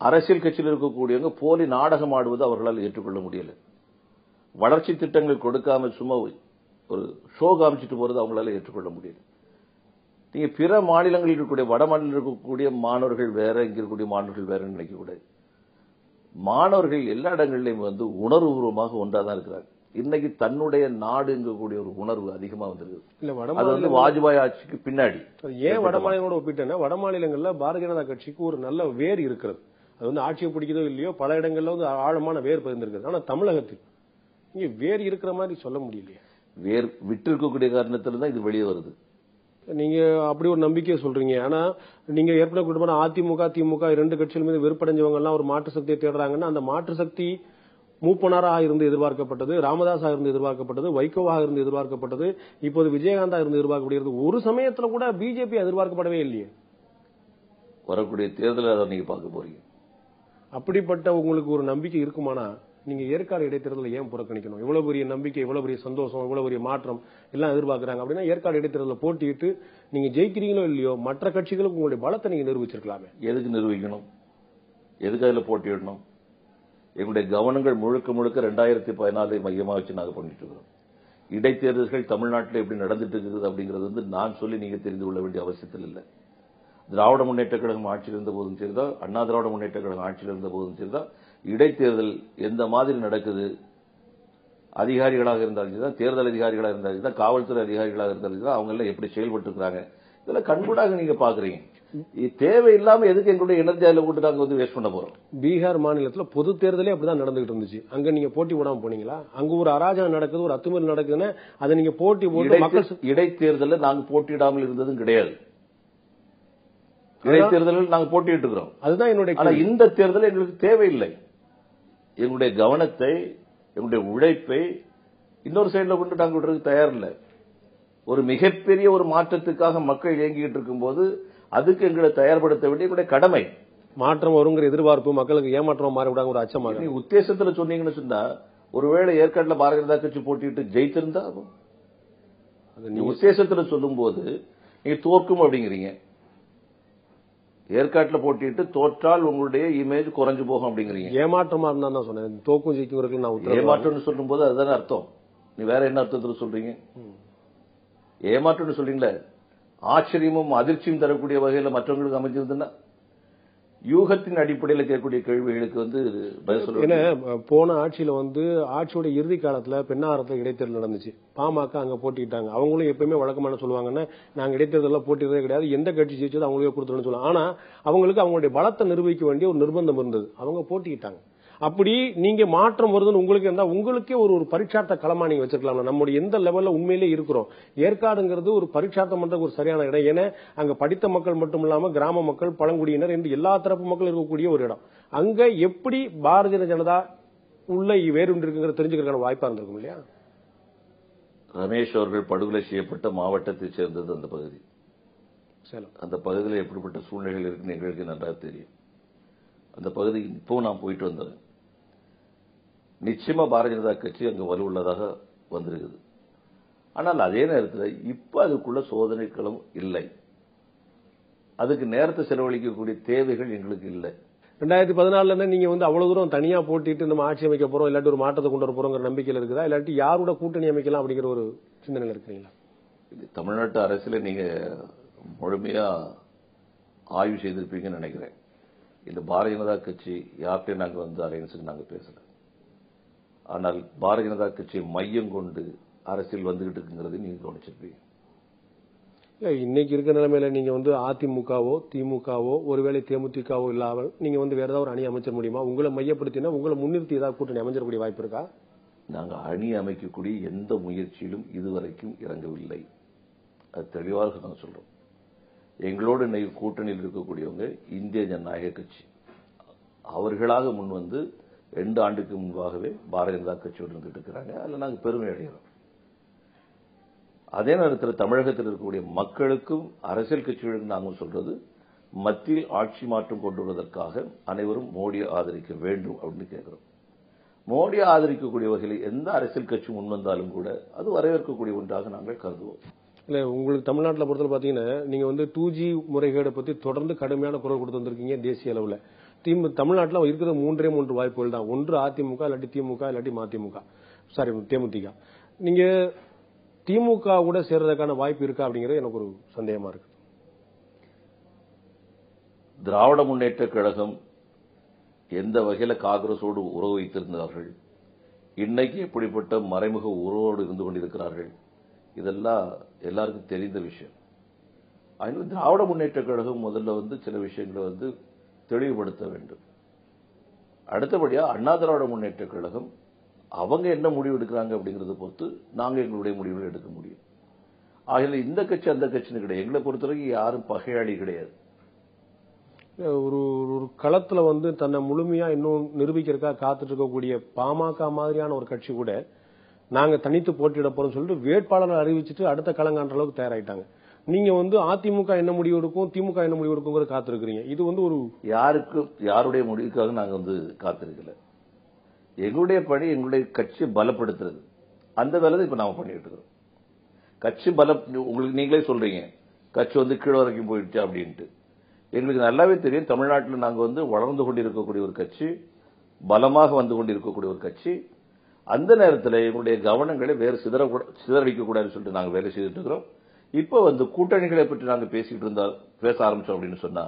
அரசியல் கட்சியில் இருக்கக்கூடியவங்க போலி நாடகம் ஆடுவது அவர்களால் ஏற்றுக்கொள்ள முடியல. வளர்ச்சி திட்டங்கள் கொடுக்காம சும்மா ஒரு ஷோ காமிச்சிட்டு போறது அவங்களால ஏற்றுக்கொள்ள முடியல. நீங்க பிற மாநிலங்களில் இருக்கக்கூடிய, வட மாநிலத்தில் இருக்கக்கூடிய மாணவர்கள் வேற, இங்க இருக்கக்கூடிய மாணவர்கள் வேற நினைக்க கூடாது. மாணவர்கள் எல்லா இடங்களிலும் உணர்வுபூர்வமாக ஒன்றாதான் இருக்கிறாங்க. இன்னைக்கு தன்னுடைய நாடுங்கக்கூடிய ஒரு உணர்வு அதிகமா வந்திருக்கு. வாஜ்பாய் ஆட்சிக்கு பின்னாடி ஏன் வட மாநிலங்களோட ஒப்பிட்டேன்னா, வட மாநிலங்கள்ல பாரதிய ஜனதா கட்சிக்கு ஒரு நல்ல வேர் இருக்கிறது. அது ஆட்சியை பிடிக்கிறதோ இல்லையோ பல இடங்கள்ல ஆழமான வேர் பதிந்திருக்கிறது. ஆனா தமிழகத்தில் இங்க வேர் இருக்கிற மாதிரி சொல்ல முடியலையே. வேர் விட்டு இருக்கக்கூடிய காரணத்துல தான் இது வெளியே வருது. நீங்க அப்படி ஒரு நம்பிக்கையை சொல்றீங்க. ஆனா நீங்க ஏற்கனவே கூட்டு அதிமுக திமுக 2 கட்சிகள் மீது வெறுப்படைஞ்சவங்க எல்லாம் ஒரு மாற்று சக்தியை தேடுறாங்கன்னா அந்த மாற்று சக்தி மூப்பனாராக இருந்து எதிர்பார்க்கப்பட்டது, ராமதாஸாக இருந்து எதிர்பார்க்கப்பட்டது, வைகோவாக இருந்து எதிர்பார்க்கப்பட்டது, இப்போது விஜயகாந்தா இருந்து எதிர்பார்க்கப்படுகிறது. ஒரு சமயத்துல கூட பிஜேபி எதிர்பார்க்கப்படவே இல்லையே. வரக்கூடிய தேர்தலில் அதை நீங்க பார்க்க போறீங்க. அப்படிப்பட்ட உங்களுக்கு ஒரு நம்பிக்கை இருக்குமானா நீங்க ஏற்காடு இடைத்தேர்தலை ஏன் புறக்கணிக்கணும்? இவ்வளவு பெரிய நம்பிக்கை, இவ்வளவு பெரிய சந்தோஷம், இவ்வளவு பெரிய மாற்றம் எல்லாம் எதிர்பார்க்கறாங்க அப்படின்னா ஏற்காடு இடைத்தேர்தலை போட்டியிட்டு நீங்க ஜெயிக்கிறீங்களோ இல்லையோ மற்ற கட்சிகளுக்கு உங்களுடைய பலத்தை நீங்க நிரூபிச்சிருக்கலாமே. எதுக்கு நிரூபிக்கணும்? எதுக்கு அதில் போட்டியிடணும்? எங்களுடைய கவனங்கள் முழுக்க முழுக்க 2014 மையமாக வச்சு நாங்கள் பண்ணிட்டு இருக்கிறோம். இடைத்தேர்தல்கள் தமிழ்நாட்டில் எப்படி நடந்துட்டு இருக்குது அப்படிங்கிறது வந்து நான் சொல்லி நீங்க தெரிந்து கொள்ள வேண்டிய அவசியத்தில் இல்லை. திராவிட முன்னேற்ற கழகம் ஆட்சியில் இருந்த போதும் சரிதான், அண்ணா திராவிட முன்னேற்ற கழகம் ஆட்சியில் இருந்த போதும் சரிதான், இடைத்தேர்தல் எந்த மாதிரி நடக்குது, அதிகாரிகளாக இருந்தாலும் சரிதான், தேர்தல் அதிகாரிகளாக இருந்தாலும் சரிதான், காவல்துறை அதிகாரிகளாக இருந்தாலும் சரிதான், அவங்க எல்லாம் எப்படி செயல்பட்டு இருக்கிறாங்க இதெல்லாம் கண்கூடாக நீங்க பாக்குறீங்க. தேவையில்லாம எதுக்கு எங்களுடைய எனர்ஜி அதில் போட்டு நாங்க வந்து வேஸ்ட் பண்ண போறோம்? பீகார் மாநிலத்தில் பொது தேர்தலே அப்படிதான் நடந்துகிட்டு இருந்துச்சு. அங்க நீங்க போட்டி போடாம போனீங்களா? அங்க ஒரு அராஜகம் நடக்குது, ஒரு அத்துமீறல் நடக்குதுன்னா அதை நீங்க போட்டி போட்டு மக்கள் இடைத்தேர்தலில் நாங்க போட்டியிடாமல் இருந்ததும் கிடையாது. இடைத்தேர்தலில் நாங்க போட்டியிட்டு இருக்கிறோம். அதுதான் என்னுடைய. ஆனா இந்த தேர்தல் எங்களுக்கு தேவையில்லை. எங்களுடைய கவனத்தை, எங்களுடைய உழைப்பை இன்னொரு சைடுல கொண்டு நாங்கள் விடுறதுக்கு தயார் இல்லை. ஒரு மிகப்பெரிய ஒரு மாற்றத்துக்காக மக்கள் இயங்கிட்டு இருக்கும் போது அதுக்கு எங்களை தயார்படுத்த வேண்டிய எங்களுடைய கடமை. மாற்றம் வருங்கிற எதிர்பார்ப்பு மக்களுக்கு ஏமாற்றம் மாறிவிடாங்க, ஒரு அச்சமாக. நீங்க உத்தேசத்துல சொன்னீங்கன்னு சொன்னா ஒருவேளை ஏற்காட்டில் பாரதிய ஜனதா கட்சி போட்டிட்டு ஜெயித்திருந்தா நீ உத்தேசத்துல சொல்லும் போது நீங்க தோற்கும் அப்படிங்கிறீங்க. ஏற்காட்டில் போட்டிட்டு தோற்றால் உங்களுடைய இமேஜ் குறைஞ்சு போகும் அப்படிங்கிறீங்க. ஏமாற்றமா இருந்தா தான் சொன்னேன். தோக்கும் ஜெயிக்கும் நான் ஏமாற்றம் சொல்லும் போது அதுதானே அர்த்தம். நீ வேற என்ன அர்த்தத்துல சொல்றீங்க? ஏமாற்றம் சொல்றீங்களே, ஆச்சரியமும் அதிர்ச்சியும் தரக்கூடிய வகையில் மற்றவங்களுக்கு அமைஞ்சிருந்ததுன்னா யூகத்தின் அடிப்படையில் கேட்கக்கூடிய கேள்விகளுக்கு வந்து பதில் சொல்ல. போன ஆட்சியில வந்து ஆட்சியோட இறுதி காலத்துல பெண்ணாரத்துல இடைத்தேர்தல் நடந்துச்சு. பாமக அங்க போட்டிட்டாங்க. அவங்களும் எப்பயுமே வழக்கமான சொல்லுவாங்கன்னா நாங்க இடைத்தேர்தலில் போட்டிட்டதே கிடையாது, எந்த கட்சி ஜெயிச்சது அவங்களே கொடுத்துருன்னு சொல்லுவாங்க. ஆனா அவங்களுக்கு அவங்களுடைய பலத்தை நிரூபிக்க வேண்டிய ஒரு நிர்பந்தம் இருந்தது. அவங்க போட்டிக்கிட்டாங்க. அப்படி நீங்க மாற்றம் வருதுன்னு உங்களுக்கு இருந்தா உங்களுக்கே ஒரு பரீட்சார்த்த களமா நீங்க வச்சிருக்கலாம். நம்முடைய எந்த லெவல்ல உண்மையிலேயே இருக்கிறோம். ஏற்காடுங்கிறது ஒரு பரீட்சார்த்தம் பண்ற ஒரு சரியான இடம். ஏன்னா அங்க படித்த மக்கள் மட்டும் இல்லாம கிராம மக்கள், பழங்குடியினர் என்று எல்லா தரப்பு மக்கள் இருக்கக்கூடிய ஒரு இடம். அங்க எப்படி பாரதிய ஜனதா உள்ள வேறுண்டு இருக்குங்கிற தெரிஞ்சுக்கிறதுக்கான வாய்ப்பா இருந்திருக்கும் இல்லையா? ரமேஷ் அவர்கள் படுகொலை செய்யப்பட்ட மாவட்டத்தை சேர்ந்தது அந்த பகுதி. அந்த பகுதியில் எப்படிப்பட்ட சூழ்நிலைகள் இருக்குன்னு எங்களுக்கு நன்றாக தெரியும். அந்த பகுதி இப்போ நான் போயிட்டு வந்தேன். நிச்சயமா பாரதிய ஜனதா கட்சி அங்கு வலுவுள்ளதாக வந்திருக்குது. ஆனால் அதே நேரத்தில் இப்ப அதுக்குள்ள சோதனைகளும் இல்லை. அதுக்கு நேரத்தை செலவழிக்கக்கூடிய தேவைகள் எங்களுக்கு இல்லை. 2014 நீங்க வந்து அவ்வளவு தூரம் தனியா போட்டிட்டு நம்ம ஆட்சி அமைக்க போறோம், இல்லாட்டி ஒரு மாற்றத்தை கொண்டு வர போறோங்கிற நம்பிக்கையில் இருக்குதா, இல்லாட்டி யாரோட கூட்டணி அமைக்கலாம் அப்படிங்கிற ஒரு சிந்தனையில் இருக்கிறீங்களா? தமிழ்நாட்டு அரசியல நீங்க முழுமையா ஆய்வு செய்திருப்பீங்கன்னு நினைக்கிறேன். இந்த பாரதிய ஜனதா கட்சி யார்கிட்டையும் நாங்கள் வந்து அலையன்ஸுக்கு நாங்கள் பேசல. ஆனால் பாரதிய ஜனதா கட்சியை மையம் கொண்டு அரசியல் வந்துகிட்டு இருக்குங்கிறது நீங்க கவனிச்சிருப்பீங்க. இன்னைக்கு இருக்கிற நிலைமையில நீங்க வந்து அதிமுகவோ திமுகவோ ஒருவேளை தேமுதிகவோ இல்லாமல் நீங்க வந்து வேற ஏதாவது ஒரு அணி அமைச்சர் முடியுமா? உங்களை மையப்படுத்தினா உங்களை முன்னிறுத்தி ஏதாவது கூட்டணி அமைஞ்சிடக்கூடிய வாய்ப்பு இருக்கா? நாங்கள் அணி அமைக்கக்கூடிய எந்த முயற்சியிலும் இதுவரைக்கும் இறங்கவில்லை. அது தெளிவாக நாங்கள் சொல்றோம். எங்களோடு இன்னைக்கு கூட்டணியில் இருக்கக்கூடியவங்க இந்திய ஜனநாயக கட்சி அவர்களாக முன் வந்து 2 ஆண்டுக்கு முன்பாகவே பாரதிய ஜனதா கட்சியோடு இருந்துட்டு இருக்கிறாங்க. அதில் நாங்கள் பெருமை அடைகிறோம். அதே நேரத்தில் தமிழகத்தில் இருக்கக்கூடிய மக்களுக்கும் அரசியல் கட்சிகளுக்கும் நாங்கள் சொல்றது மத்தியில் ஆட்சி மாற்றம் கொண்டு வருவதற்காக அனைவரும் மோடியை ஆதரிக்க வேண்டும் அப்படின்னு கேட்கிறோம். மோடியை ஆதரிக்கக்கூடிய வகையில் எந்த அரசியல் கட்சி முன் வந்தாலும் கூட அது வரவேற்கக்கூடிய ஒன்றாக நாங்கள் கருதுவோம். இல்ல உங்களுக்கு தமிழ்நாட்டில் பொறுத்தவரை பாத்தீங்கன்னா நீங்க வந்து 2G முறைகேடை பத்தி தொடர்ந்து கடுமையான குரல் கொடுத்து வந்திருக்கீங்க தேசிய அளவில். தமிழ்நாட்டில் இருக்கிற 3 வாய்ப்புகள் தான். ஒன்று அதிமுக, இல்லாட்டி திமுக, இல்லாட்டி மதிமுக, சாரி தேமுதிக. நீங்க திமுக கூட சேர்றதுக்கான வாய்ப்பு இருக்கா அப்படிங்கிறது எனக்கு ஒரு சந்தேகமா இருக்கு. திராவிட முன்னேற்ற கழகம் எந்த வகையில காங்கிரஸோடு உறவு வைத்திருந்தார்கள், இன்னைக்கு எப்படிப்பட்ட மறைமுக உறவோடு இருந்து கொண்டிருக்கிறார்கள், இதெல்லாம் எல்லாருக்கும் தெரிந்த விஷயம். அதனால திராவிட முன்னேற்ற கழகம் முதல்ல வந்து சில விஷயங்களை வந்து தெளிவுபடுத்த வேண்டும். அடுத்தபடியா அண்ணா திராவிட முன்னேற்ற கழகம் அவங்க என்ன முடிவு எடுக்கிறாங்க அப்படிங்கறத பொறுத்து நாங்க எங்களுடைய முடிவுகளை எடுக்க முடியும். ஆகல இந்த கட்சி அந்த கட்சின்னு கிடையாது. எங்களை பொறுத்தவரைக்கும் யாரும் பகையாளி கிடையாது. ஒரு ஒரு களத்துல வந்து தன்னை முழுமையா இன்னும் நிரூபிக்கிறதுக்காக காத்துட்டு இருக்கக்கூடிய பாமக மாதிரியான ஒரு கட்சி கூட நாங்க தனித்து போட்டியிட போறோம் சொல்லிட்டு வேட்பாளரை அறிவிச்சுட்டு அடுத்த களங்காண்ற அளவுக்கு தயாராயிட்டாங்க. நீங்க வந்து அதிமுக என்ன முடிவு எடுக்கும், திமுக என்ன முடிவு எடுக்கும் காத்திருக்கிறீங்க. இது வந்து ஒரு யாருடைய முடிவுக்காக நாங்க வந்து காத்திருக்கல. எங்களுடைய பணி எங்களுடைய கட்சியை பலப்படுத்துறது. அந்த வேலை இப்ப நாம பண்ணிட்டு இருக்கோம். கட்சி உங்களுக்கு நீங்களே சொல்றீங்க கட்சி வந்து கீழ வரைக்கும் போயிடுச்சு அப்படின்ட்டு. எங்களுக்கு நல்லாவே தெரியும் தமிழ்நாட்டில் நாங்க வந்து வளர்ந்து கொண்டிருக்கக்கூடிய ஒரு கட்சி, பலமாக வந்து கொண்டிருக்கக்கூடிய ஒரு கட்சி. அந்த நேரத்தில் எங்களுடைய கவனங்களை வேறு சிதறடிக்க கூடாதுன்னு சொல்லிட்டு நாங்க வேலை செய்துட்டு இருக்கிறோம். இப்ப வந்து கூட்டணிகளை பற்றி நாங்க பேச ஆரம்பிச்சோம் அப்படின்னு சொன்னா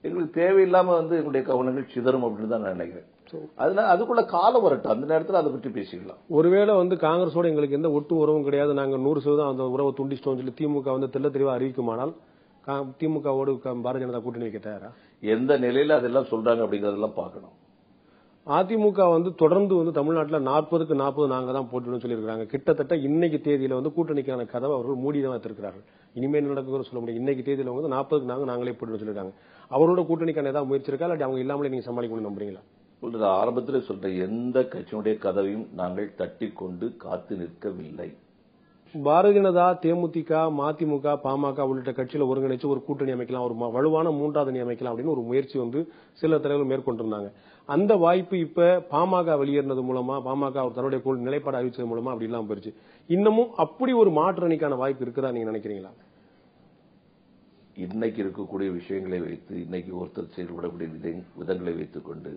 எங்களுக்கு தேவையில்லாம வந்து எங்களுடைய கவனங்கள் சிதறும் அப்படின்னு தான் நான் நினைக்கிறேன். அதனால அதுக்குள்ள காலம் வரட்டும், அந்த நேரத்தில் அதை பற்றி பேசிக்கலாம். ஒருவேளை வந்து காங்கிரஸோட எங்களுக்கு எந்த ஒட்டு உறவும் கிடையாது, நாங்க 100% அந்த உறவை துண்டிச்சிட்டோம் சொல்லி திமுக வந்து தெள்ள தெளிவா அறிவிக்குமானால் திமுகவோடு பாரதிய ஜனதா கூட்டணி வைக்க தயாரா? எந்த நிலையில அதெல்லாம் சொல்றாங்க அப்படிங்கறதெல்லாம் பார்க்கணும். அதிமுக வந்து தொடர்ந்து வந்து தமிழ்நாட்டில் 40க்கு 40 நாங்க தான் போட்டுன்னு சொல்லியிருக்காங்க. கிட்டத்தட்ட இன்னைக்கு தேதியில வந்து கூட்டணிக்கான கதவை அவர்கள் மூடிதான் வைத்திருக்கிறார்கள். இனிமேல் நடக்குதுன்னு சொல்ல முடியும். இன்னைக்கு தேதியில வந்து 40க்கு நாங்களே போட்டுன்னு சொல்லியிருக்காங்க. அவரோட கூட்டணிக்கான ஏதாவது முயற்சி இருக்கா, இல்லாட்டி அவங்க இல்லாமலே நீங்க சமாளிக்கணும்னு நம்புறீங்களா? ஆரம்பத்தில் சொல்ற எந்த கட்சியினுடைய கதவையும் நாங்கள் தட்டி கொண்டு காத்து நிற்கவில்லை. பாரதிய ஜனதா, தேமுதிக, மதிமுக, பாமக உள்ளிட்ட கட்சியில ஒருங்கிணைச்சு ஒரு கூட்டணி அமைக்கலாம், ஒரு வலுவான மூன்றாவது அணி அமைக்கலாம் அப்படின்னு ஒரு முயற்சி வந்து சில தலைவர்கள் மேற்கொண்டிருந்தாங்க. அந்த வாய்ப்பு இப்ப பாமக வெளியேறினது மூலமா, பாமக தன்னுடைய நிலைப்பாடு அறிவிச்சது மூலமா அப்படி இல்லாம போயிருச்சு. இன்னமும் அப்படி ஒரு மாற்று அணிக்கான வாய்ப்பு இருக்குதா நீங்க நினைக்கிறீங்களா? இன்னைக்கு இருக்கக்கூடிய விஷயங்களை வைத்து, இன்னைக்கு ஒருத்தர் செயல்படக்கூடிய விதங்களை வைத்துக் கொண்டு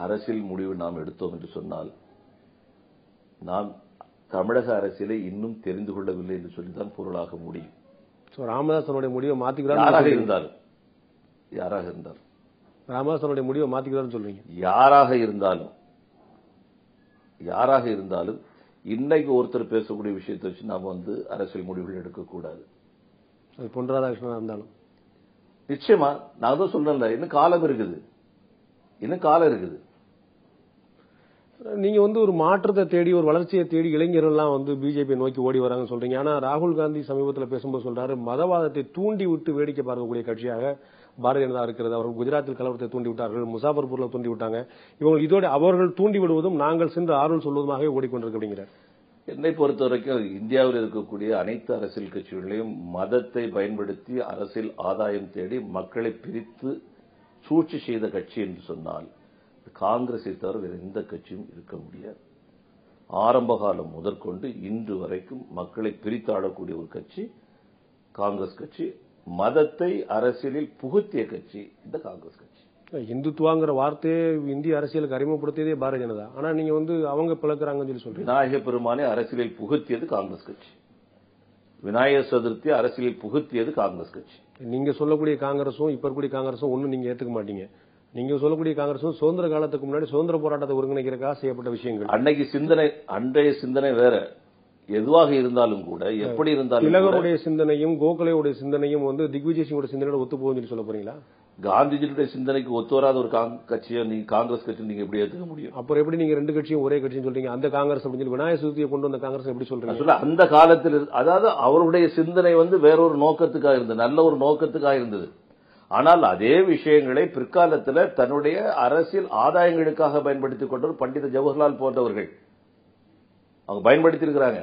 அரசியல் முடிவு நாம் எடுத்தோம் என்று சொன்னால் நாம் தமிழக அரசியலை இன்னும் தெரிந்து கொள்ளவில்லை என்று சொல்லிதான் பொருளாக முடியும். ராமதாசனுடைய முடிவை மாத்திக்கிறார். யாராக இருந்தாலும் ராமதாசனுடைய முடிவை மாத்திக்கிறார் சொல்றீங்க. யாராக இருந்தாலும் இன்னைக்கு ஒருத்தர் பேசக்கூடிய விஷயத்தை வச்சு நாம வந்து அரசியல் முடிவுகள் எடுக்கக்கூடாது. அது பொன் ராதாகிருஷ்ணனா இருந்தாலும் நிச்சயமா நான் தான் சொல்றேன்ல, இன்னும் காலம் இருக்குது. நீங்க வந்து ஒரு மாற்றத்தை தேடி, ஒரு வளர்ச்சியை தேடி இளைஞர்கள்லாம் வந்து பிஜேபி நோக்கி ஓடி வராங்கன்னு சொல்றீங்க. ஆனா ராகுல் காந்தி சமீபத்தில் பேசும்போது சொல்றாரு, மதவாதத்தை தூண்டி விட்டு வேடிக்கை பார்க்கக்கூடிய கட்சியாக பாரதிய ஜனதா இருக்கிறது. அவர்கள் குஜராத்தில் கலவரத்தை தூண்டி விட்டார்கள், முசாபர்பூர்ல தூண்டி விட்டாங்க. இவங்க இதோடு அவர்கள் தூண்டி விடுவதும் நாங்கள் சென்று ஆறுதல் சொல்வதுமாகவே ஓடிக்கொண்டிருக்க அப்படிங்கிறார். என்னை பொறுத்த வரைக்கும் இந்தியாவில் இருக்கக்கூடிய அனைத்து அரசியல் கட்சிகளையும் மதத்தை பயன்படுத்தி அரசியல் ஆதாயம் தேடி மக்களை பிரித்து சூழ்ச்சி செய்த கட்சி என்று சொன்னால் காங்கிரஸை தவிர வேறு எந்த கட்சியும் இருக்க முடியாது. ஆரம்ப காலம் முதற்கொண்டு இன்று வரைக்கும் மக்களை பிரித்தாடக்கூடிய ஒரு கட்சி காங்கிரஸ் கட்சி. மதத்தை அரசியலில் புகுத்திய கட்சி இந்த காங்கிரஸ் கட்சி. இந்துத்துவாங்கிற வார்த்தையை இந்திய அரசியலுக்கு அறிமுகப்படுத்தியதே பாரதிய ஜனதா. ஆனா நீங்க வந்து அவங்க பிளக்கிறாங்கன்னு சொல்லி சொல்றீங்க. விநாயக பெருமானை அரசியலில் புகுத்தியது காங்கிரஸ் கட்சி. விநாயகர் சதுர்த்தி அரசியலில் புகுத்தியது காங்கிரஸ் கட்சி. நீங்க சொல்லக்கூடிய காங்கிரஸும் இப்ப இருக்கக்கூடிய காங்கிரஸும் ஒன்னும் நீங்க ஏத்துக்க மாட்டீங்க. நீங்க சொல்லக்கூடிய காங்கிரஸும் சுதந்திர காலத்துக்கு முன்னாடி சுதந்திர போராட்டத்தை ஒருங்கிணைக்கிறதுக்காக செய்யப்பட்ட விஷயங்கள். அன்றைய சிந்தனை வேற. எதுவாக இருந்தாலும் கூட, எப்படி இருந்தாலும் திலகருடைய சிந்தனையும் கோகலேயுடைய சிந்தனையும் வந்து திக்விஜய் சிங்கோட சிந்தனையோட ஒத்து போகுதுன்னு சொல்ல போறீங்களா? காந்திஜியுடைய சிந்தனைக்கு ஒத்து வராத ஒரு கட்சியை நீங்க காங்கிரஸ் கட்சி நீங்க எப்படி ஏத்துக்க முடியும்? அப்புறம் எப்படி நீங்க ரெண்டு கட்சியும் ஒரே கட்சின்னு சொல்றீங்க? அந்த காங்கிரஸ் அப்படின்னு சொல்லி விநாயகர் சதுர்த்தியை கொண்டு வந்த காங்கிரஸ் எப்படி சொல்றீங்க? அந்த காலத்தில் அதாவது அவருடைய சிந்தனை வந்து வேறொரு நோக்கத்துக்காக இருந்தது, நல்ல ஒரு நோக்கத்துக்காக இருந்தது. ஆனால் அதே விஷயங்களை பிற்காலத்தில் தன்னுடைய அரசியல் ஆதாயங்களுக்காக பயன்படுத்திக் கொண்டவர் பண்டித ஜவஹர்லால் போன்றவர்கள் அவங்க பயன்படுத்தி இருக்கிறாங்க.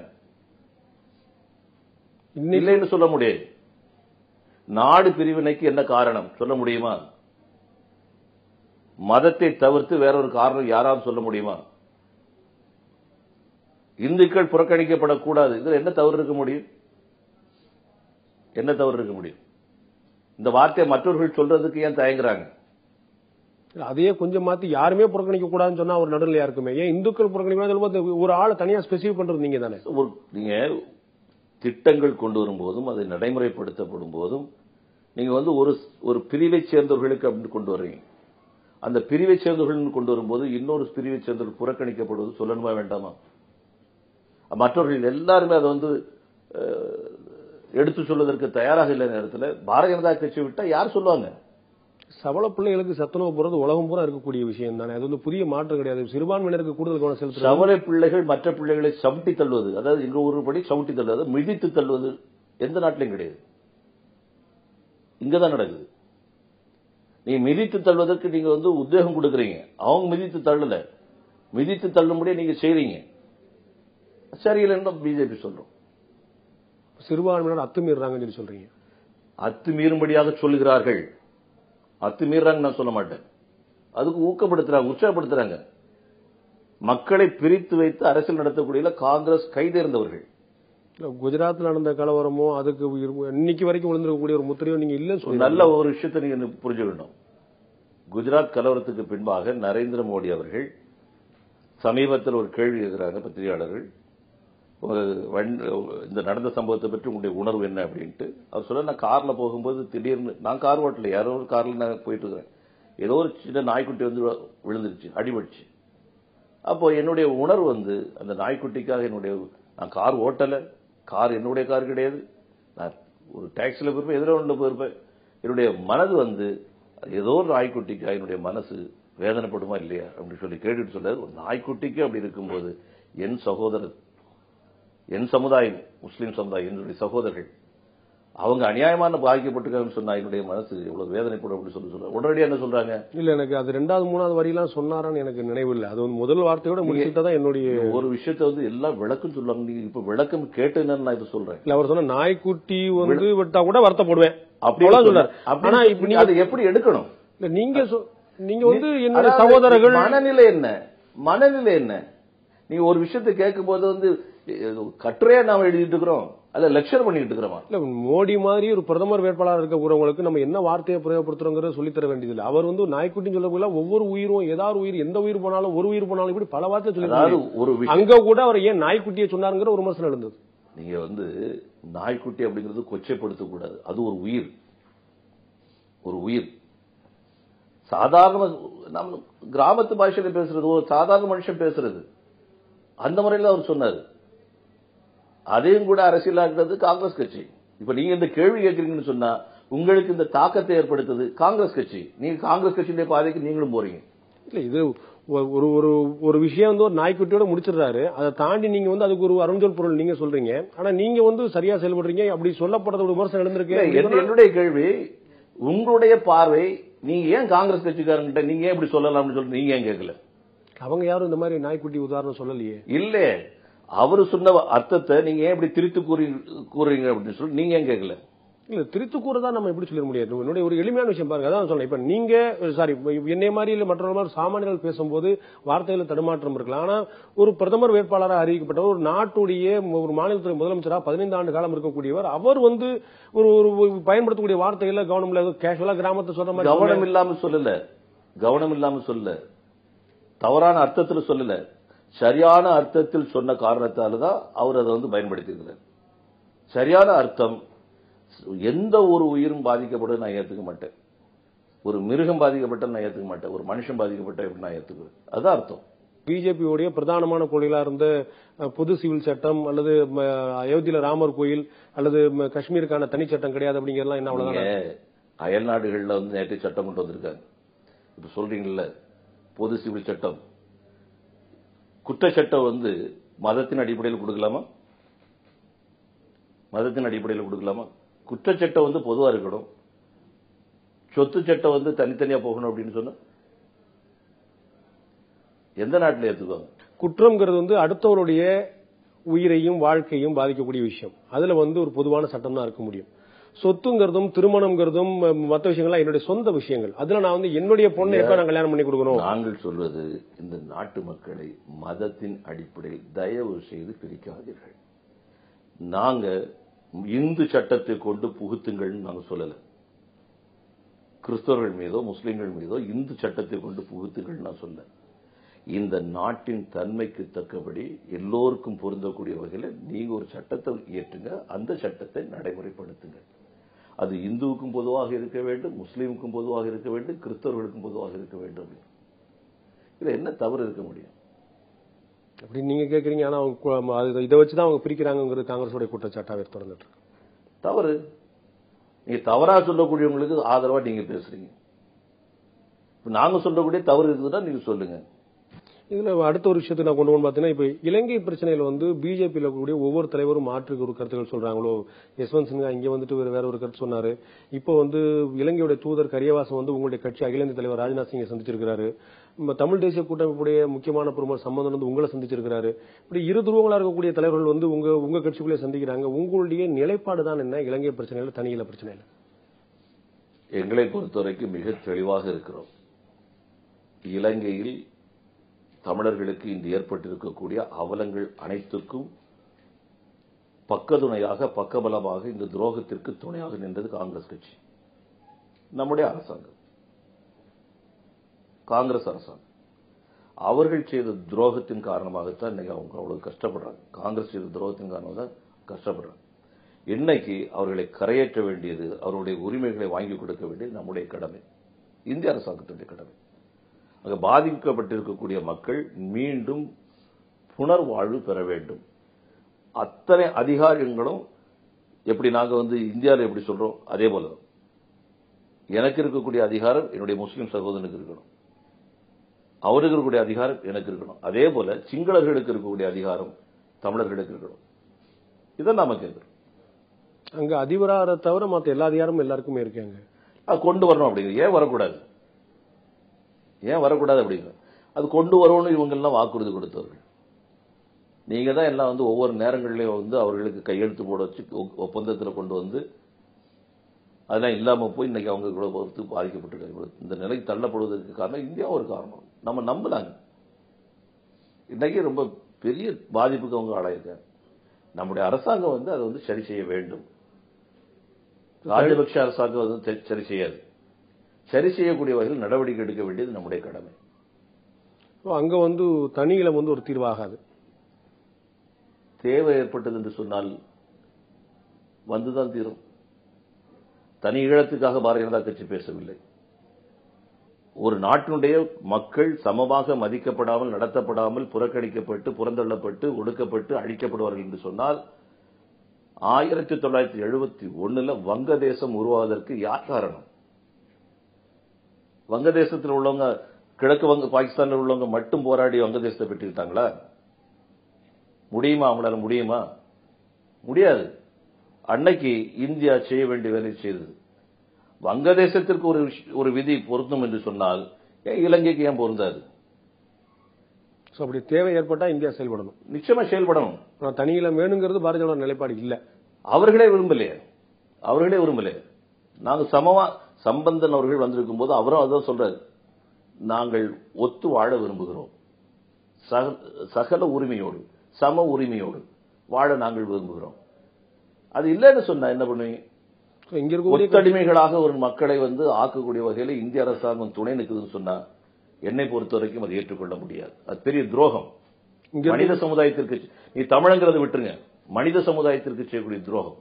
இல்லைன்னு சொல்ல முடியாது. நாடு பிரிவினைக்கு என்ன காரணம் சொல்ல முடியுமா? மதத்தை தவிர்த்து வேறொரு காரணம் யாராவது சொல்ல முடியுமா? இந்துக்கள் புறக்கணிக்கப்படக்கூடாது, இதுல என்ன தவறு இருக்க முடியும்? இந்த வார்த்தையை மற்றவர்கள் சொல்றதுக்கு ஏன் தயங்குறாங்க? அதையே கொஞ்சம் மாத்தி யாருமே புறக்கணிக்க கூடாதுன்னு சொன்னா ஒரு நடுநிலையா இருக்குமே. ஏன் இந்துக்கள் புறக்கணிக்க ஒரு ஆளை தனியா ஸ்பெசிஃபை பண்றது நீங்க தானே? நீங்க திட்டங்கள் கொண்டு வரும்போதும் அதை நடைமுறைப்படுத்தப்படும் போதும் நீங்க வந்து ஒரு பிரிவை சேர்ந்தவர்களுக்கு அப்படின்னு கொண்டு வர்றீங்க. அந்த பிரிவை சேர்ந்தவர்கள் கொண்டு வரும்போது இன்னொரு பிரிவை சேர்ந்தவர்கள் புறக்கணிக்கப்படுவது சொல்லணுமா வேண்டாமா? மற்றவர்கள் எல்லாருமே அதை வந்து எடுத்து சொல்வதற்கு தயாராக இல்லை நேரத்தில் பாரதிய ஜனதா கட்சி விட்டா யார் சொல்லுவாங்க? சவள பிள்ளைகளுக்கு சத்துணவு போறது உலகம் பூரா இருக்கக்கூடிய விஷயம் தானே. அது வந்து புதிய மாற்றம் கிடையாது. சிறுபான்மையினருக்கு கூடுதல் கவனம் செலுத்துறது. சவளை பிள்ளைகள் மற்ற பிள்ளைகளை சவுட்டி தள்ளுவது, அதாவது எங்க ஒருபடி சவுட்டி தள்ளுவது, மிதித்து தள்ளுவது எந்த நாட்டிலும் கிடையாது. இங்கதான் நடக்குது. நீங்க மிதித்து தள்ளுவதற்கு நீங்க வந்து உத்வேகம் கொடுக்கறீங்க, அவங்க மிதித்து தள்ளல, மிதித்து தள்ளும்படியே நீங்க செய்றீங்க. சரியில்லைன்னு பிஜேபி சொல்றோம். சிறுபான்மையினர் அத்துமீறாங்கன்னு சொல்லி சொல்றீங்க. அத்துமீறும்படியாக சொல்லுகிறார்கள். அத்துமீறாங்க நான் சொல்ல மாட்டேன். அதுக்கு ஊக்கப்படுத்துறாங்க, உற்சாகப்படுத்துறாங்க. மக்களை பிரித்து வைத்து அரசியல் நடத்தக்கூடிய காங்கிரஸ் கைதேர்ந்தவர்கள். குஜராத்தில் நடந்த கலவரமோ அதுக்கு இன்னைக்கு வரைக்கும் விழுந்திருக்கக்கூடிய ஒரு முத்திரையோ நீங்க இல்ல. நல்ல ஒரு விஷயத்தை நீங்க புரிஞ்சுக்கணும். குஜராத் கலவரத்துக்கு பின்பாக நரேந்திர மோடி அவர்கள் சமீபத்தில் ஒரு கேள்வி கேட்கிறாங்க பத்திரிகையாளர்கள், இந்த நடந்த சம்பவத்தை பற்றி உங்களுடைய உணர்வு என்ன அப்படின்ட்டு. அவர் சொல்ல, நான் கார்ல போகும்போது திடீர்னு, நான் கார் ஓட்டல, யாரோ ஒரு கார்ல நான் போயிட்டு இருக்கிறேன், ஏதோ ஒரு சின்ன நாய்க்குட்டி வந்து விழுந்துருச்சு, அடிபட்டுச்சு. அப்போ என்னுடைய உணர்வு வந்து அந்த நாய்க்குட்டிக்காக நான் கார் ஓட்டல, கார் என்னுடைய கார் கிடையாது, நான் ஒரு டாக்ஸில போயிருப்பேன், எதிரோ ஒன்று போயிருப்பேன். என்னுடைய மனது வந்து ஏதோ ஒரு நாய்க்குட்டிக்கா என்னுடைய மனசு வேதனைப்படுமா இல்லையா அப்படின்னு சொல்லி கேட்டுட்டு சொல்றாரு. ஒரு நாய்க்குட்டிக்கு அப்படி இருக்கும்போது என் சகோதரர், என் சமுதாயம், முஸ்லீம் சமுதாயம், என்னுடைய சகோதரர்கள் அவங்க அநியாயமான பாதிக்கப்பட்டிருக்காங்கன்னு சொன்னா என்னுடைய மனசு எவ்வளவு வேதனைப்படும் அப்படின்னு சொல்ல உடனடியாக என்ன சொல்றாங்க, இல்ல எனக்கு அது 2வது 3வது வரியெல்லாம் சொன்னாரான்னு எனக்கு நினைவு இல்லை. அது வந்து முதல் வார்த்தையோட முடிச்சுட்டதான் என்னுடைய ஒரு விஷயத்தை வந்து எல்லாம் விளக்கம் சொல்லுவாங்க. நீங்க இப்ப விளக்கம் கேட்டு நான் இப்ப சொல்றேன். இல்ல அவர் சொன்ன நாய்க்குட்டி வந்து விட்டா கூட வருத்தப்படுவேன் அப்படி சொல்றாரு. ஆனா இப்ப நீங்க அதை எப்படி எடுக்கணும்? இல்ல நீங்க வந்து என்னுடைய சகோதரர்கள் மனநிலை என்ன, மனநிலை என்ன? நீங்க ஒரு விஷயத்தை கேட்கும் போது வந்து கட்டுரையா நாம எழுதிட்டு இருக்கிறோம், அல்ல லெக்சர் பண்ணிட்டு இருக்கிறோமா? இல்ல மோடி மாதிரி ஒரு பிரதமர் வேட்பாளர் இருக்கக்கூடியவங்களுக்கு நம்ம என்ன வார்த்தையை பிரயோகப்படுத்துறோங்கிறத சொல்லித்தர வேண்டியதில்லை. அவர் வந்து நாய்க்குட்டின்னு சொல்லக்குள்ள ஒவ்வொரு உயிரும், ஏதாவது உயிர், எந்த உயிர் போனாலும், ஒரு உயிர் போனாலும் இப்படி பல வார்த்தை சொல்லி அங்க கூட அவர் ஏன் நாய்க்குட்டியை சொன்னாருங்கிற ஒரு விமர்சனம் எழுந்தது. நீங்க வந்து நாய்க்குட்டி அப்படிங்கிறது கொச்சைப்படுத்த கூடாது. அது ஒரு உயிர், ஒரு உயிர். சாதாரண நம்ம கிராமத்து பாஷையில பேசுறது, ஒரு சாதாரண மனுஷன் பேசுறது, அந்த முறையில் அவர் சொன்னார். அதையும் கூட அரசியலாக்குறது காங்கிரஸ் கட்சி. இப்ப நீங்க இந்த கேள்வி கேட்கறீங்கன்னு சொன்னா உங்களுக்கு இந்த தாக்கத்தை ஏற்படுத்துது காங்கிரஸ் கட்சி. நீங்க காங்கிரஸ் கட்சியுடைய பாதைக்கு நீங்களும் போறீங்க. இல்ல இது ஒரு ஒரு ஒரு விஷயம் வந்து ஒரு நாய்க்குட்டியோட முடிச்சிடுறாரு. அதை தாண்டி நீங்க வந்து அதுக்கு ஒரு அருஞ்சொல் பொருள் நீங்க சொல்றீங்க. ஆனா நீங்க வந்து சரியா செயல்படுறீங்க. அப்படி சொல்லப்பட்டது ஒரு விமர்சனம் எழுந்திருக்கு. என்னுடைய கேள்வி, உங்களுடைய பார்வை, நீங்க ஏன் காங்கிரஸ் கட்சிக்காரங்கிட்ட நீங்க ஏன் இப்படி சொல்லலாம்னு சொல்லி நீங்க ஏன் கேட்கல? அவங்க யாரும் இந்த மாதிரி நாய்க்குட்டி உதாரணம் சொல்லலையே. இல்ல, அவரு சொன்ன அர்த்தத்தை நீங்க ஏன் இப்படி திரித்து கூறுறீங்க அப்படின்னு சொல்லி நீங்க ஏன் கேட்கல? இல்ல திருத்து கூறதா நம்ம எப்படி சொல்ல முடியாது. என்னுடைய ஒரு எளிமையான விஷயம் பாருங்க, அதான் சொன்னேன். இப்ப நீங்க என்னை மாதிரி இல்ல மற்றவர்கள் மாதிரி சாமானியர்கள் பேசும்போது வார்த்தைகள் தடுமாற்றம் இருக்கலாம். ஆனா ஒரு பிரதமர் வேட்பாளராக அறிவிக்கப்பட்ட ஒரு நாட்டுடைய ஒரு மாநிலத்துறை முதலமைச்சராக 15 ஆண்டு காலம் இருக்கக்கூடியவர், அவர் வந்து ஒரு பயன்படுத்தக்கூடிய வார்த்தைகள்ல கவனம் இல்ல, கேஷுவலா கிராமத்தை சொல்ற மாதிரி கவனம் இல்லாம சொல்லல, கவனம் இல்லாம சொல்லல, தவறான அர்த்தத்தில் சொல்லல, சரியான அர்த்தத்தில் சொன்ன காரணத்தால்தான் அவர் அதை வந்து பயன்படுத்தியிருக்கிறார். சரியான அர்த்தம், எந்த ஒரு உயிரும் பாதிக்கப்பட நான் ஏத்துக்க மாட்டேன், ஒரு மிருகம் பாதிக்கப்பட்ட நான் ஏத்துக்க மாட்டேன், ஒரு மனுஷன் பாதிக்கப்பட்ட எப்படி நான் ஏத்துக்குவேன், அதுதான் அர்த்தம். பிஜேபியுடைய பிரதானமான கொள்கைகளா இருந்த பொது சிவில் சட்டம் அல்லது அயோத்தியில ராமர் கோயில் அல்லது காஷ்மீருக்கான தனி சட்டம் கிடையாது அப்படிங்கறதெல்லாம் என்ன அவ்வளவுதான். அயல் நாடுகள்ல வந்து நேற்று சட்டம் கொண்டு வந்திருக்காங்க. இப்ப சொல்றீங்கல்ல பொது சிவில் சட்டம், குற்றச்சட்டம் வந்து மதத்தின் அடிப்படையில் கொடுக்கலாமா? மதத்தின் அடிப்படையில் கொடுக்கலாமா? குற்றச்சட்டம் வந்து பொதுவா இருக்கணும், சொத்து சட்டம் வந்து தனித்தனியா போகணும் அப்படின்னு சொன்னா எந்த நாட்டில் ஏத்துக்குவாங்க? குற்றம்ங்கிறது வந்து அடுத்தவருடைய உயிரையும் வாழ்க்கையும் பாதிக்கக்கூடிய விஷயம். அதுல வந்து ஒரு பொதுவான சட்டம் தான் இருக்க முடியும். சொத்துங்கிறதும் திருமணம்ங்கிறதும் மற்ற விஷயங்கள்லாம் என்னுடைய சொந்த விஷயங்கள். அதுல நான் வந்து என்னுடைய பொண்ணை எப்ப நான் கல்யாணம் பண்ணி கொடுக்கணும்? நாங்கள் சொல்வது, இந்த நாட்டு மக்களை மதத்தின் அடிப்படையில் தயவு செய்து பிரிக்காதீர்கள். நாங்க இந்து சட்டத்தை கொண்டு புகுத்துங்கள் நாங்க சொல்லல. கிறிஸ்தவர்கள் மீதோ முஸ்லிம்கள் மீதோ இந்து சட்டத்தை கொண்டு புகுத்துங்கள் நான் சொல்ல. இந்த நாட்டின் தன்மைக்கு தக்கபடி எல்லோருக்கும் பொருந்தக்கூடிய வகையில் நீங்க ஒரு சட்டத்தை இயற்றுங்க, அந்த சட்டத்தை நடைமுறைப்படுத்துங்க. அது இந்துவுக்கும் பொதுவாக இருக்க வேண்டும், முஸ்லீமுக்கும் பொதுவாக இருக்க வேண்டும், கிறிஸ்தவர்களுக்கும் பொதுவாக இருக்க வேண்டும். இதுல என்ன தவறு இருக்க முடியும் அப்படின்னு நீங்க கேக்குறீங்க. ஆனா அவங்க இதை வச்சுதான் அவங்க பிரிக்கிறாங்கிறது காங்கிரஸோட குற்றச்சாட்டாவே தொடர்ந்துட்டு இருக்கு. தவறு. நீங்க தவறா சொல்லக்கூடியவங்களுக்கு ஆதரவா நீங்க பேசுறீங்க. நாங்க சொல்லக்கூடிய தவறு இருக்குதுன்னா நீங்க சொல்லுங்க. இதுல அடுத்த ஒரு விஷயத்தை நான் கொண்டு வந்து பாத்தீங்கன்னா, இப்ப இலங்கை பிரச்சனையில வந்து பிஜேபியில கூடிய ஒவ்வொரு தலைவரும் மாற்று ஒரு கருத்துக்கள் சொல்றாங்களோ. யஸ்வந்த் சின்ஹா இங்க வந்துட்டு வேற ஒரு கருத்து சொன்னாரு. இப்போ வந்து இலங்கையுடைய தூதர் கரியவாசம் வந்து உங்களுடைய கட்சி அகில இந்திய தலைவர் ராஜ்நாத் சிங்கை சந்திச்சிருக்காரு. தமிழ் தேசிய கூட்டமைப்புடைய முக்கியமான பிரமுகர் சம்பந்தன் வந்து உங்களை சந்திச்சிருக்காரு. இப்படி இரு துருவங்களா இருக்கக்கூடிய தலைவர்கள் வந்து உங்க கட்சிக்குள்ளே சந்திக்கிறாங்க. உங்களுடைய நிலைப்பாடு தான் என்ன இலங்கை பிரச்சனையில, தனியில பிரச்சனையில? எங்களை பொறுத்தவரைக்கும் மிக தெளிவாக இருக்கிறோம். இலங்கையில் தமிழர்களுக்கு இன்று ஏற்பட்டிருக்கக்கூடிய அவலங்கள் அனைத்துக்கும் பக்கத்துணையாக, பக்கபலமாக, இந்த துரோகத்திற்கு துணையாக நின்றது காங்கிரஸ் கட்சி, நம்முடைய அரசாங்கம், காங்கிரஸ் அரசாங்கம். அவர்கள் செய்த துரோகத்தின் காரணமாகத்தான் இன்னைக்கு அவங்க அவ்வளவு கஷ்டப்படுறாங்க. காங்கிரஸ் செய்த துரோகத்தின் காரணமாக தான் கஷ்டப்படுறாங்க. இன்னைக்கு அவர்களை கரையேற்ற வேண்டியது, அவருடைய உரிமைகளை வாங்கி கொடுக்க வேண்டியது நம்முடைய கடமை, இந்திய அரசாங்கத்துடைய கடமை. அங்க பாதிக்கப்பட்டிருக்கக்கூடிய மக்கள் மீண்டும் புனர்வாழ்வு பெற வேண்டும். அத்தனை அதிகாரங்களும் எப்படி நாங்க வந்து இந்தியாவில் எப்படி சொல்றோம் அதே போல எனக்கு இருக்கக்கூடிய அதிகாரம் என்னுடைய முஸ்லிம் சகோதரனுக்கு இருக்கணும், அவருக்கு இருக்கக்கூடிய அதிகாரம் எனக்கு இருக்கணும். அதே போல சிங்களர்களுக்கு இருக்கக்கூடிய அதிகாரம் தமிழர்களுக்கு இருக்கணும். இதை நாம கேட்கிறோம். அங்க அதிபராக தவிர மற்ற எல்லா அதிகாரமும் எல்லாருக்குமே இருக்காங்க. கொண்டு வரணும் அப்படிங்கிற. ஏன் வரக்கூடாது, ஏன் வரக்கூடாது அப்படிங்கிற. அது கொண்டு வரணும்னு இவங்க எல்லாம் வாக்குறுதி கொடுத்தவர்கள். நீங்க தான் எல்லாம் வந்து ஒவ்வொரு நேரங்களிலையும் வந்து அவர்களுக்கு கையெழுத்து போட வச்சு ஒப்பந்தத்தில் கொண்டு வந்து அதெல்லாம் இல்லாம போய் இன்னைக்கு அவங்க கூட பொறுத்து பாதிக்கப்பட்டிருக்காங்க. இந்த நிலைக்கு தள்ளப்படுவதற்கு காரணம் இந்தியா ஒரு காரணம். நம்ம நம்பலாங்க. இன்னைக்கு ரொம்ப பெரிய பாதிப்புக்கு அவங்க ஆளாயிருக்காங்க. நம்முடைய அரசாங்கம் வந்து அதை வந்து சரி செய்ய வேண்டும். ராஜபக்ஷ அரசாங்கம் வந்து சரி செய்யாது. சரி செய்யக்கூடிய வகையில் நடவடிக்கை எடுக்க வேண்டியது நம்முடைய கடமை. அங்க வந்து தனியிலம் வந்து ஒரு தீர்வாகாது. தேவை ஏற்பட்டது என்று சொன்னால் வந்துதான் தீரும். தனி ஈழத்துக்காக பாரதிய ஜனதா கட்சி பேசவில்லை. ஒரு நாட்டினுடைய மக்கள் சமமாக மதிக்கப்படாமல், நடத்தப்படாமல், புறக்கணிக்கப்பட்டு, புறந்தள்ளப்பட்டு, ஒடுக்கப்பட்டு, அழிக்கப்படுவார்கள் என்று சொன்னால் 1971 வங்கதேசம் உருவாவதற்கு யார் காரணம்? வங்கதேசத்தில் உள்ளவங்க, கிழக்கு பாகிஸ்தானில் உள்ளவங்க மட்டும் போராடி வங்கதேசத்தை பெற்றுக்கிட்டாங்களா? முடியுமா? அவங்களால முடியுமா? முடியாது. அன்னைக்கு இந்தியா செய்ய வேண்டிய வேலை செய்தது. வங்கதேசத்திற்கு ஒரு விதி பொருந்தும் என்று சொன்னால் இலங்கைக்கு ஏன் பொருந்தாது? அப்படி தேவை ஏற்பட்டா இந்தியா செயல்படணும், நிச்சயமா செயல்படணும். தனியிலம் வேணுங்கிறது பாரதிய ஜனதா நிலைப்பாடு இல்ல. அவர்களே விரும்பலையே. நாங்க சமமா சம்பந்தன் அவர்கள் வந்திருக்கும் போது அவரும் அதான் சொல்றாரு, நாங்கள் ஒத்து வாழ விரும்புகிறோம், சகல உரிமையோடு, சம உரிமையோடு வாழ நாங்கள் விரும்புகிறோம். அது இல்லைன்னு சொன்னா என்ன பண்ணுவீங்க? ஒத்தடிமைகளாக ஒரு மக்களை வந்து ஆக்கக்கூடிய வகையில் இந்திய அரசாங்கம் துணை நிற்குதுன்னு சொன்னா என்னை பொறுத்த வரைக்கும் அதை ஏற்றுக்கொள்ள முடியாது. அது பெரிய துரோகம் மனித சமுதாயத்திற்கு. நீ தமிழங்கிறத விட்டுருங்க, மனித சமுதாயத்திற்கு செய்யக்கூடிய துரோகம்.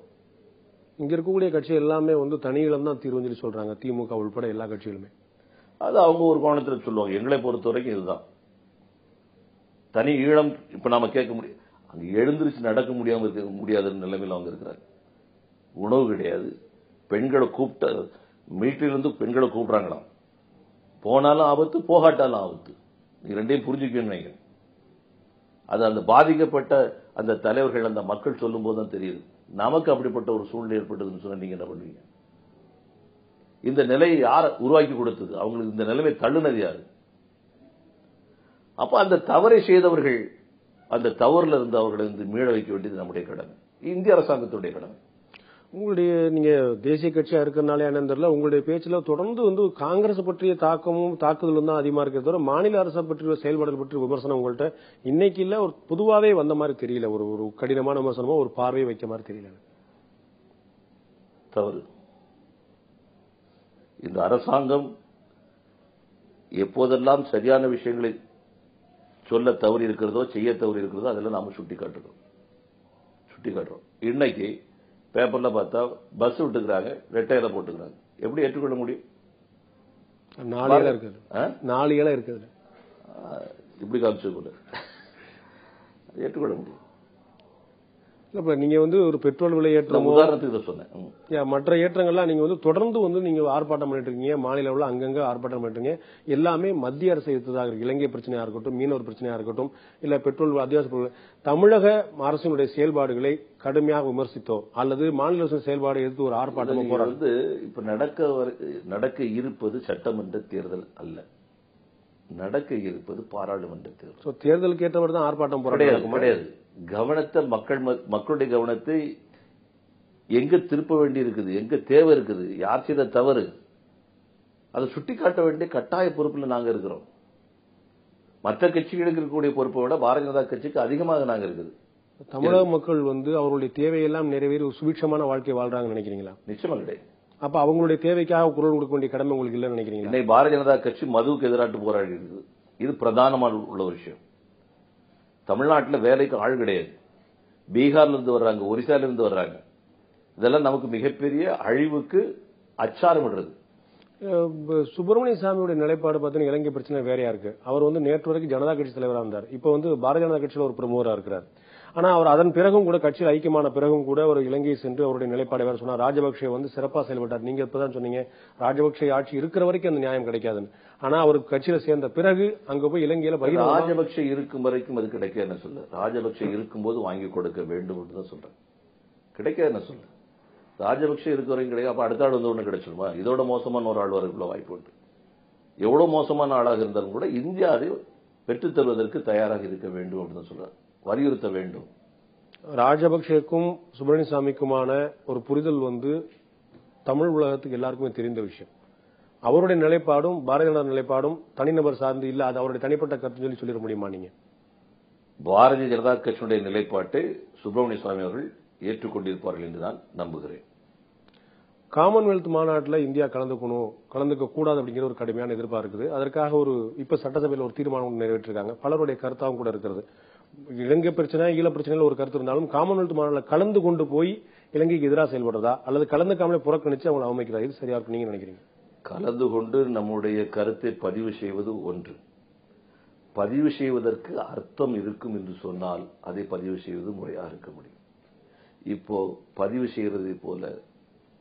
இங்க இருக்கக்கூடிய கட்சி எல்லாமே வந்து தனியிலம் தான் தீர்வுன்னு சொல்லி சொல்றாங்க, திமுக உள்பட எல்லா கட்சிகளுமே. அது அவங்க ஒரு கோணத்தில் சொல்லுவாங்க. எங்களை பொறுத்த வரைக்கும் இதுதான் தனி ஈழம். இப்ப நாம கேட்க முடியும், அங்க எழுந்திருச்சு நடக்க முடியாத நிலைமையில் அவங்க இருக்கிறாங்க. உணவு கிடையாது. பெண்களை கூப்பிட்ட மிலிட்டரியிலிருந்து பெண்களை கூப்பிடுறாங்களாம். போனாலும் ஆபத்து, போகாட்டாலும் ஆபத்து. நீ ரெண்டையும் புரிஞ்சுக்கணும்னு நினைக்கிறேன். அது அந்த பாதிக்கப்பட்ட அந்த தலைவர்கள், அந்த மக்கள் சொல்லும் போது தான் தெரியுது. நமக்கு அப்படிப்பட்ட ஒரு சூழ்நிலை ஏற்பட்டதுன்னு சொன்னா நீங்க என்ன பண்ணுவீங்க? இந்த நிலையை யார் உருவாக்கி கொடுத்தது? அவங்களுக்கு இந்த நிலைமை தள்ளுனது யாரு? அப்ப அந்த தவறை செய்தவர்கள், அந்த தவறுல இருந்து அவர்களை மீள வைக்க வேண்டியது நம்முடைய கடமை, இந்திய அரசாங்கத்துடைய கடமை. உங்களுடைய நீங்க தேசிய கட்சியா இருக்கிறனாலே என்னன்னு தெரியல, உங்களுடைய பேச்சுல தொடர்ந்து வந்து காங்கிரஸ் பற்றிய தாக்கமும் தாக்குதலும் தான் அதிகமா இருக்கிறத தவிர மாநில அரசை பற்றிய செயல்பாடுகள் பற்றி விமர்சனம் உங்கள்கிட்ட இன்னைக்கு இல்ல, ஒரு பொதுவாவே வந்த மாதிரி தெரியல. ஒரு கடினமான விமர்சனமோ ஒரு பார்வையை வைக்க மாதிரி தெரியல. தவறு. இந்த அரசாங்கம் எப்போதெல்லாம் சரியான விஷயங்களை சொல்ல தவறி இருக்கிறதோ, செய்ய தவறி இருக்கிறதோ அதெல்லாம் நாம சுட்டிக்காட்டுறோம். இன்னைக்கு பேப்பர்ல பார்த்தா பஸ் விட்டுக்கிறாங்க, ரெட்டையில போட்டுக்கிறாங்க. எப்படி ஏற்றுக்கொள்ள முடியும்? 4 இலை இருக்குது. இப்படி காமிச்சு கூட ஏற்றுக்கொள்ள முடியும். இப்ப நீங்க வந்து ஒரு பெட்ரோல் விலை ஏற்றமோ உதாரணத்துக்கு இதை சொன்னேன். மற்ற ஏற்றங்கள்லாம் நீங்க வந்து தொடர்ந்து வந்து நீங்க ஆர்ப்பாட்டம் பண்ணிட்டு இருக்கீங்க, மாநில அளவுல அங்கங்க ஆர்ப்பாட்டம் பண்ணிட்டு இருக்கீங்க. எல்லாமே மத்திய அரசு எதிர்த்ததாக இருக்கு. இலங்கை பிரச்சனையா இருக்கட்டும், மீனவர் பிரச்சனையா இருக்கட்டும், இல்ல பெட்ரோல் அத்தியாவசிய பொருள், தமிழக அரசினுடைய செயல்பாடுகளை கடுமையாக விமர்சித்தோ அல்லது மாநில அரசின் செயல்பாடு எதிர்த்து ஒரு ஆர்ப்பாட்டமோ போராட்டம் வந்து இப்ப நடக்க இருப்பது சட்டமன்ற தேர்தல் அல்ல, நடக்க இருப்பது பாராளுமன்ற தேர்தல். தேர்தலுக்கு ஏற்றவர் தான் ஆர்ப்பாட்டம் போராட்டம் கிடையாது. கவனத்தை மக்களுடைய கவனத்தை எங்க திருப்ப வேண்டி இருக்குது, எங்க தேவை இருக்குது, யார் செய்த தவறு, அதை சுட்டி காட்ட வேண்டிய கட்டாய பொறுப்புல நாங்க இருக்கிறோம். மற்ற கட்சிகளுக்கு இருக்கக்கூடிய பொறுப்பை விட பாரதிய ஜனதா கட்சிக்கு அதிகமாக நாங்க இருக்குது. தமிழக மக்கள் வந்து அவர்களுடைய தேவையெல்லாம் நிறைவேறி ஒரு சுபிட்சமான வாழ்க்கை வாழ்றாங்கன்னு நினைக்கிறீங்களா? நிச்சயமா கிடையாது. அப்ப அவங்களுடைய தேவைக்காக குரல் கொடுக்க வேண்டிய கடமை உங்களுக்கு இல்லைன்னு நினைக்கிறீங்களா? இன்னைக்கு பாரதிய ஜனதா கட்சி மதுவுக்கு எதிராட்டு போராடி இருக்குது. இது பிரதானமான உள்ள விஷயம். தமிழ்நாட்டில் வேலைக்கு ஆள் கிடையாது. பீகார்ல இருந்து வர்றாங்க, ஒரிசால இருந்து வர்றாங்க. இதெல்லாம் நமக்கு மிகப்பெரிய அழிவுக்கு அச்சாரம் விடுறது. சுப்பிரமணிய சாமியோட நிலைப்பாடு பார்த்தீங்கன்னா இலங்கை பிரச்சனை வேறையா இருக்கு. அவர் வந்து நேற்று வரைக்கும் ஜனதா கட்சி தலைவராக இருந்தார். இப்ப வந்து பாரதிய ஜனதா கட்சியில ஒரு பிரமுகராக இருக்கிறார். ஆனா அவர் அதன் பிறகும் கூட கட்சியில் ஐக்கியமான பிறகும் கூட ஒரு இலங்கை சென்று அவருடைய நிலைப்பாடு வேற சொன்னார். ராஜபக்சே வந்து சிறப்பா செயல்பட்டார். நீங்க இப்பதான் சொன்னீங்க ராஜபக்சே ஆட்சி இருக்கிற வரைக்கும் அந்த நியாயம் கிடைக்காதுன்னு. ஆனா அவர் கட்சியில சேர்ந்த பிறகு அங்க போய் இலங்கையில ராஜபக்சே இருக்கும் வரைக்கும் அது கிடைக்க சொல்ல, ராஜபக்சே இருக்கும்போது வாங்கி கொடுக்க வேண்டும் தான் சொல்றேன். கிடைக்க சொல்ல, ராஜபக்சே இருக்க வரைக்கும் கிடையாது. அப்ப அடுத்த ஆள் வந்து ஒண்ணு கிடைச்சிருமா? இதோட மோசமான ஒரு ஆள் வரக்குள்ள வாய்ப்பு உண்டு. எவ்வளவு மோசமான ஆளாக இருந்தாலும் கூட இந்தியாவை பெற்றுத் தருவதற்கு தயாராக இருக்க வேண்டும் அப்படின்னு சொல்றாரு, வலியுறுத்த வேண்டும். ராஜபக்சேக்கும் சுப்பிரமணிய சாமிக்குமான ஒரு புரிதல் வந்து தமிழ் உலகத்துக்கு எல்லாருக்குமே தெரிந்த விஷயம். அவருடைய நிலைப்பாடும் பாரதிய ஜனதா நிலைப்பாடும் தனிநபர் சார்ந்து இல்ல, அது அவருடைய தனிப்பட்ட கருத்து சொல்லிட முடியுமா நீங்க? பாரதிய ஜனதா கட்சியினுடைய நிலைப்பாட்டை சுப்பிரமணிய சுவாமி அவர்கள் ஏற்றுக்கொண்டிருப்பார்கள் என்று நான் நம்புகிறேன். காமன்வெல்த் மாநாட்டில் இந்தியா கலந்துக்க கூடாது அப்படிங்கிற ஒரு கடுமையான எதிர்பார்ப்பு இருக்குது. அதற்காக இப்ப சட்டசபையில் ஒரு தீர்மானம் நிறைவேற்றிருக்காங்க. பலருடைய கருத்தாகவும் கூட இருக்கிறது. இலங்கை பிரச்சனை, ஈழ பிரச்சனையில் ஒரு கருத்து இருந்தாலும் காமன்வெல்த் மாநாட்டில் கலந்து கொண்டு போய் இலங்கைக்கு எதிராக செயல்படுறதா அல்லது கலந்துக்காமலே புறக்கணிச்சு அவங்களை அவமதிக்கிறதா, இது சரியா இருக்கு நீங்க நினைக்கிறீங்க? கலந்து கொண்டு நம்முடைய கருத்தை பதிவு செய்வது ஒன்று, பதிவு செய்வதற்கு அர்த்தம் இருக்கும் என்று சொன்னால் அதை பதிவு செய்வது முறையாக இருக்க முடியும். இப்போ பதிவு செய்யறதை போல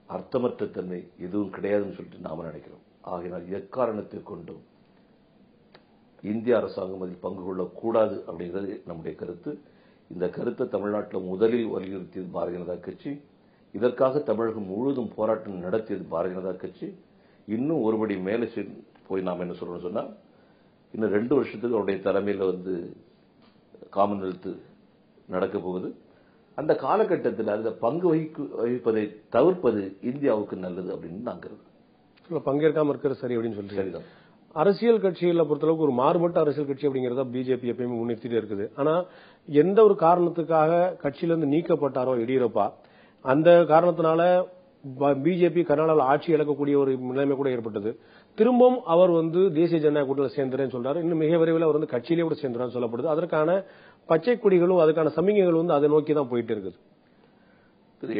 அர்த்தமற்ற தன்மை எதுவும் கிடையாதுன்னு சொல்லிட்டு நாம நினைக்கிறோம். ஆகையினால் எக்காரணத்தை கொண்டும் இந்திய அரசாங்கம் அதில் பங்கு கொள்ளக்கூடாது அப்படிங்கிறது நம்முடைய கருத்து. இந்த கருத்தை தமிழ்நாட்டில் முதலில் வலியுறுத்தியது பாரதிய ஜனதா கட்சி. இதற்காக தமிழகம் முழுவதும் போராட்டம் நடத்தியது பாரதிய ஜனதா கட்சி. இன்னும் ஒருபடி மேலே போய் நாம் என்ன சொல்றோம்னு சொன்னா, இன்னும் 2 வருஷத்துக்கு அவருடைய தலைமையில் வந்து காமன்வெல்த் நடக்க போகுது. அந்த காலகட்டத்தில் அந்த பங்கு வகிப்பதை தவிர்ப்பது இந்தியாவுக்கு நல்லது அப்படின்னு நான் கருதுறேன். பங்கேற்காம இருக்கிறது சரி அப்படின்னு சொல்லி சரிதான். அரசியல் கட்சிகளை பொறுத்தளவுக்கு ஒரு மாறுபட்ட அரசியல் கட்சி அப்படிங்கறத பிஜேபி எப்பயுமே முன்னிறுத்திட்டு இருக்குது. ஆனா எந்த ஒரு காரணத்துக்காக கட்சியிலிருந்து நீக்கப்பட்டாரோ எடியூரப்பா, அந்த காரணத்தினால பிஜேபி கர்நாடகாவில் ஆட்சி இழக்கக்கூடிய ஒரு நிலைமை கூட ஏற்பட்டது. திரும்பவும் அவர் வந்து தேசிய ஜனநாயக கூட்டணியில் சேர்ந்துறேன்னு சொல்றாரு. இன்னும் மிக விரைவில் அவர் வந்து கட்சியிலே கூட சேர்ந்துறான்னு சொல்லப்படுது. அதற்கான பச்சை கொடிகளும் அதுக்கான சமிகைகள் வந்து அதை நோக்கி தான் போயிட்டு இருக்குது.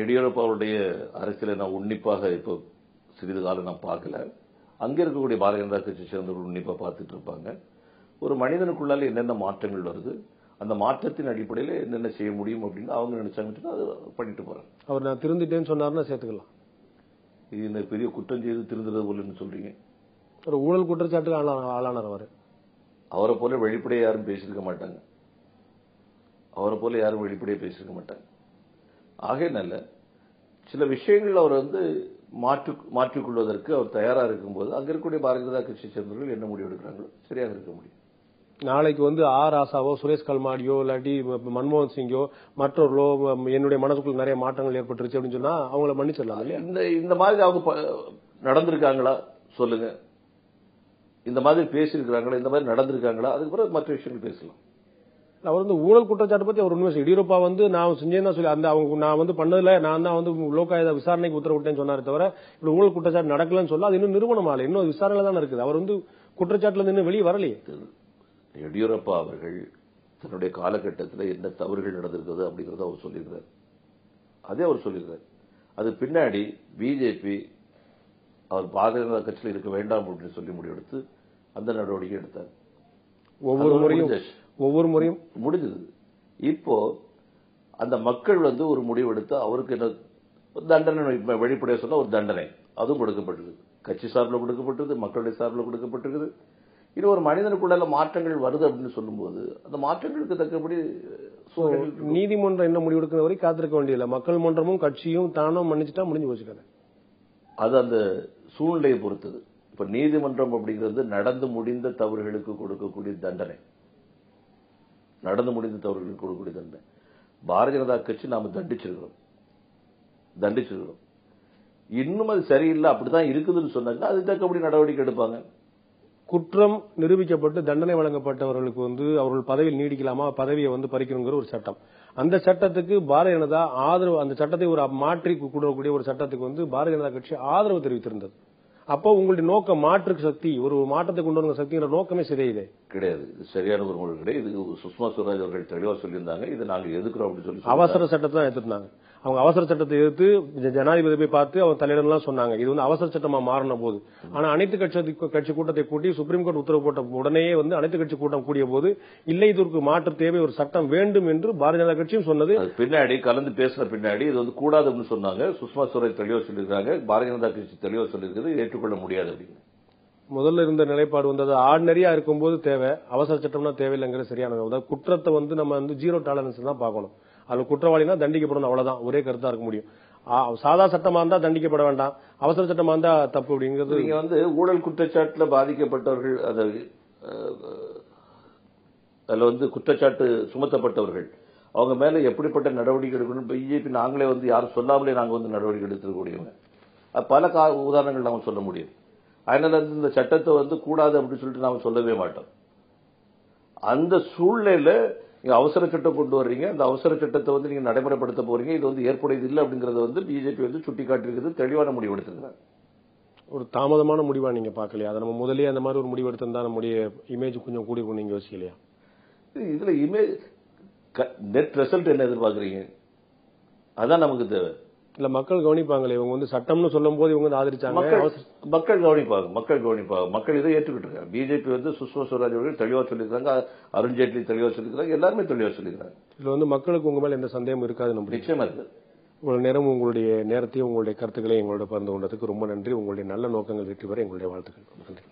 எடியூரப்பாவுடைய அரசியலை நான் உன்னிப்பாக இப்போ சிறிது காலம் நான் பார்க்கல. அங்க இருக்கக்கூடிய பாரதிய ஜனதா கட்சி சேர்ந்தவர்கள் உன்னிப்பா பார்த்துட்டு இருப்பாங்க. ஒரு மனிதனுக்குள்ளால என்னென்ன மாற்றங்கள் வருது, அந்த மாற்றத்தின் அடிப்படையில் என்னென்ன செய்ய முடியும் அப்படின்னு அவங்க நினைச்சாங்க, அதை பண்ணிட்டு போறாங்க. அவர் நான் திருந்திட்டேன்னு சொன்னார்னா சேர்த்துக்கலாம். இது இந்த பெரிய குற்றம் செய்து திருந்துறது போலன்னு சொல்றீங்க. ஒரு ஊழல் குற்றச்சாட்டுக்கு ஆளானார் அவர். அவரை போல வெளிப்படையா யாரும் பேசியிருக்க மாட்டாங்க. அவரை போல யாரும் வெளிப்படையா பேசியிருக்க மாட்டாங்க. ஆகையினால சில விஷயங்கள் அவர் வந்து மாற்றிக்கொள்வதற்கு அவர் தயாரா இருக்கும்போது அங்க இருக்கக்கூடிய பாரதிய ஜனதா கட்சி சேர்ந்தவர்கள் என்ன முடிவு எடுக்கிறாங்களோ சரியாக இருக்க முடியும். நாளைக்கு வந்து ராசாவோ சுரேஷ் கல்மாடியோ இல்லாட்டி மன்மோகன் சிங்கோ மற்றவர்களோ என்னுடைய மனதுக்குள் நிறைய மாற்றங்கள் ஏற்பட்டுருச்சு அப்படின்னு சொன்னா அவங்கள மன்னிச்சிடலாம் இல்லையா? இந்த மாதிரி அவங்க நடந்திருக்காங்களா சொல்லுங்க, இந்த மாதிரி பேசியிருக்கிறாங்களா, இந்த மாதிரி நடந்திருக்காங்களா, அதுக்கு பிறகு மற்ற விஷயங்கள் பேசலாம். அவர் வந்து ஊழல் குற்றச்சாட்டு பத்தி அவர் உண்மை எடியூரப்பா வந்து நான் செஞ்சேன்னு சொல்லி அந்த அவங்க நான் வந்து பண்ணதுல நான் தான் வந்து லோகாயுத விசாரணைக்கு உத்தரவிட்டேன்னு சொன்னாரே தவிர இப்படி ஊழல் குற்றச்சாட்டு நடக்கலன்னு சொல்ல அது இன்னும் நிறுவனம் ஆகல, இன்னும் விசாரணையில தான் இருக்குது. அவர் வந்து குற்றச்சாட்டுல இருந்து வெளியே வரலையே. எடியூரப்பா அவர்கள் தன்னுடைய காலகட்டத்தில் என்ன தவறுகள் நடந்திருக்கிறது அப்படிங்கறத அவர் சொல்லியிருக்கிறார். அதே அவர் சொல்லியிருக்கிறார். அது பின்னாடி பிஜேபி அவர் பாரதிய ஜனதா கட்சியில் இருக்க வேண்டாம் அப்படின்னு சொல்லி முடிவெடுத்து அந்த நடவடிக்கை எடுத்தார். ஒவ்வொரு முறையும் முடிஞ்சது. இப்போ அந்த மக்கள் வந்து ஒரு முடிவெடுத்து அவருக்கு என்ன தண்டனை வெளிப்படையா சொன்னா ஒரு தண்டனை அதுவும் கொடுக்கப்பட்டிருக்கு. கட்சி சார்பில் கொடுக்கப்பட்டது, மக்களுடைய சார்பில் கொடுக்கப்பட்டிருக்குது. இது ஒரு மனிதனுக்குள்ள மாற்றங்கள் வருது அப்படின்னு சொல்லும்போது அந்த மாற்றங்களுக்கு தக்கபடி நீதிமன்றம் என்ன முடிவெடுக்கிற வரை காத்திருக்க வேண்டியதில்லை. மக்கள் மன்றமும் கட்சியும் தானும் மன்னிச்சுட்டா முடிஞ்சு போச்சுக்கான. அது அந்த சூழ்நிலையை பொறுத்தது. இப்ப நீதிமன்றம் அப்படிங்கிறது நடந்து முடிந்த தவறுகளுக்கு கொடுக்கக்கூடிய தண்டனை. நடந்து முடிந்த தவறுகளுக்கு கொடுக்கக்கூடிய தண்டனை. பாரதிய ஜனதா கட்சி நாம தண்டிச்சிருக்கிறோம். இன்னும் அது சரியில்லை, அப்படிதான் இருக்குதுன்னு சொன்னாங்க, அதுக்கு தக்கபடி நடவடிக்கை எடுப்பாங்க. குற்றம் நிரூபிக்கப்பட்டு தண்டனை வழங்கப்பட்டவர்களுக்கு வந்து அவர்கள் பதவியில் நீடிக்கலாமா, பதவியை வந்து பறிக்கணுங்கிற ஒரு சட்டம். அந்த சட்டத்துக்கு பாரதிய ஜனதா ஆதரவு, அந்த சட்டத்தை ஒரு மாற்றி கூடக்கூடிய ஒரு சட்டத்துக்கு வந்து பாரதிய ஜனதா கட்சி ஆதரவு தெரிவித்திருந்தது. அப்போ உங்களுடைய நோக்கம் மாற்று சக்தி, ஒரு மாற்றத்தை கொண்டு வர சக்திங்கிற நோக்கமே சரியாயிதே கிடையாது. இது சரியான ஒரு மொழி கிடையாது. இது சுஷ்மா ஸ்வராஜ் அவர்கள் தெளிவா சொல்லியிருந்தாங்க, இது நாங்க எதுக்குறோம் அப்படின்னு சொல்லி அவசர சட்டத்தை தான் எடுத்துருந்தாங்க. அவங்க அவசர சட்டத்தை எதிர்த்து ஜனாதிபதி போய் பார்த்து அவங்க தலையிடலாம் சொன்னாங்க. இது வந்து அவசர சட்டமா மாறின போது, ஆனா அனைத்து கட்சி கூட்டத்தை கூட்டி சுப்ரீம் கோர்ட் உத்தரவு போட்ட உடனே வந்து அனைத்து கட்சி கூட்டம் கூடிய போது இல்லை, இதற்கு மாற்று தேவை, ஒரு சட்டம் வேண்டும் என்று பாரதிய ஜனதா கட்சியும் சொன்னது. பின்னாடி கலந்து பேசின பின்னாடி இது வந்து கூடாது அப்படின்னு சொன்னாங்க. சுஷ்மா ஸ்வராஜ் தெளிவா சொல்லியிருக்காங்க, பாரதிய ஜனதா கட்சி தெளிவா சொல்லியிருக்கிறது, ஏற்றுக்கொள்ள முடியாது அப்படின்னு. முதல்ல இருந்த நிலைப்பாடு வந்து அது ஆர்டினரியா இருக்கும்போது தேவை, அவசர சட்டம்னா தேவையில்லைங்கிற சரியான குற்றத்தை வந்து நம்ம வந்து ஜீரோ டாலரன்ஸ் தான் பார்க்கணும். அதுல குற்றவாளினா தண்டிக்கப்படணும், அவ்வளவுதான், ஒரே கருத்தா இருக்க முடியும். சாதா சட்டமா இருந்தா தண்டிக்கப்பட வேண்டாம், அவசர சட்டமா இருந்தா தப்பு அப்படிங்கிறது. நீங்க வந்து ஊழல் குற்றச்சாட்டுல பாதிக்கப்பட்டவர்கள், அதுல வந்து குற்றச்சாட்டு சுமத்தப்பட்டவர்கள், அவங்க மேல எப்படிப்பட்ட நடவடிக்கை எடுக்கணும் பிஜேபி நாங்களே வந்து யாரும் சொல்லாமலே நாங்க வந்து நடவடிக்கை எடுத்துக்கூடியவங்க. பல உதாரணங்கள் நாம சொல்ல முடியும். அதனால இந்த சட்டத்தை வந்து கூடாது அப்படின்னு சொல்லிட்டு நாம சொல்லவே மாட்டோம். அந்த சூழ்நிலையில நீங்க அவசர சட்டம் கொண்டு வர்றீங்க, அந்த அவசர சட்டத்தை வந்து நீங்க நடைமுறைப்படுத்த போறீங்க, இது வந்து ஏற்புடையது இல்லை அப்படிங்கறத வந்து பிஜேபி வந்து சுட்டிக்காட்டிருக்கிறது, தெளிவான முடிவு எடுத்திருக்கிறாங்க. ஒரு தாமதமான முடிவா நீங்க பாக்கலையா? அதை நம்ம முதலே அந்த மாதிரி ஒரு முடிவு எடுத்திருந்தா நம்முடைய இமேஜ் கொஞ்சம் கூடி நீங்க யோசிக்கலையா? இதுல இமேஜ் நெட் ரிசல்ட் என்ன எதிர்பார்க்கறீங்க? அதான் நமக்கு தேவை. இல்ல மக்கள் கவனிப்பாங்களே, இவங்க வந்து சட்டம்னு சொல்லும் போது இவங்க ஆதரிச்சாங்க. மக்கள் கவனிப்பாங்க, மக்கள் இதை ஏற்றுக்கிட்டு இருக்காங்க. பிஜேபி வந்து சுஷ்மா ஸ்வராஜ் அவர்கள் தெளிவா சொல்லியிருக்காங்க, அருண்ஜேட்லி தெளிவா சொல்லியிருக்காங்க, எல்லாருமே தெளிவா சொல்லியிருக்காங்க. இதுல வந்து மக்களுக்கு உங்க மேல எந்த சந்தேகம் இருக்காது நம்ம நிச்சயமா இருக்கு. இவ்வளவு நேரம் உங்களுடைய நேரத்தையும் உங்களுடைய கருத்துக்களையும் எங்களோட பகிர்ந்து கொண்டதுக்கு ரொம்ப நன்றி. உங்களுடைய நல்ல நோக்கங்கள் வெற்றி பெற எங்களுடைய வாழ்த்துக்கள். நன்றி.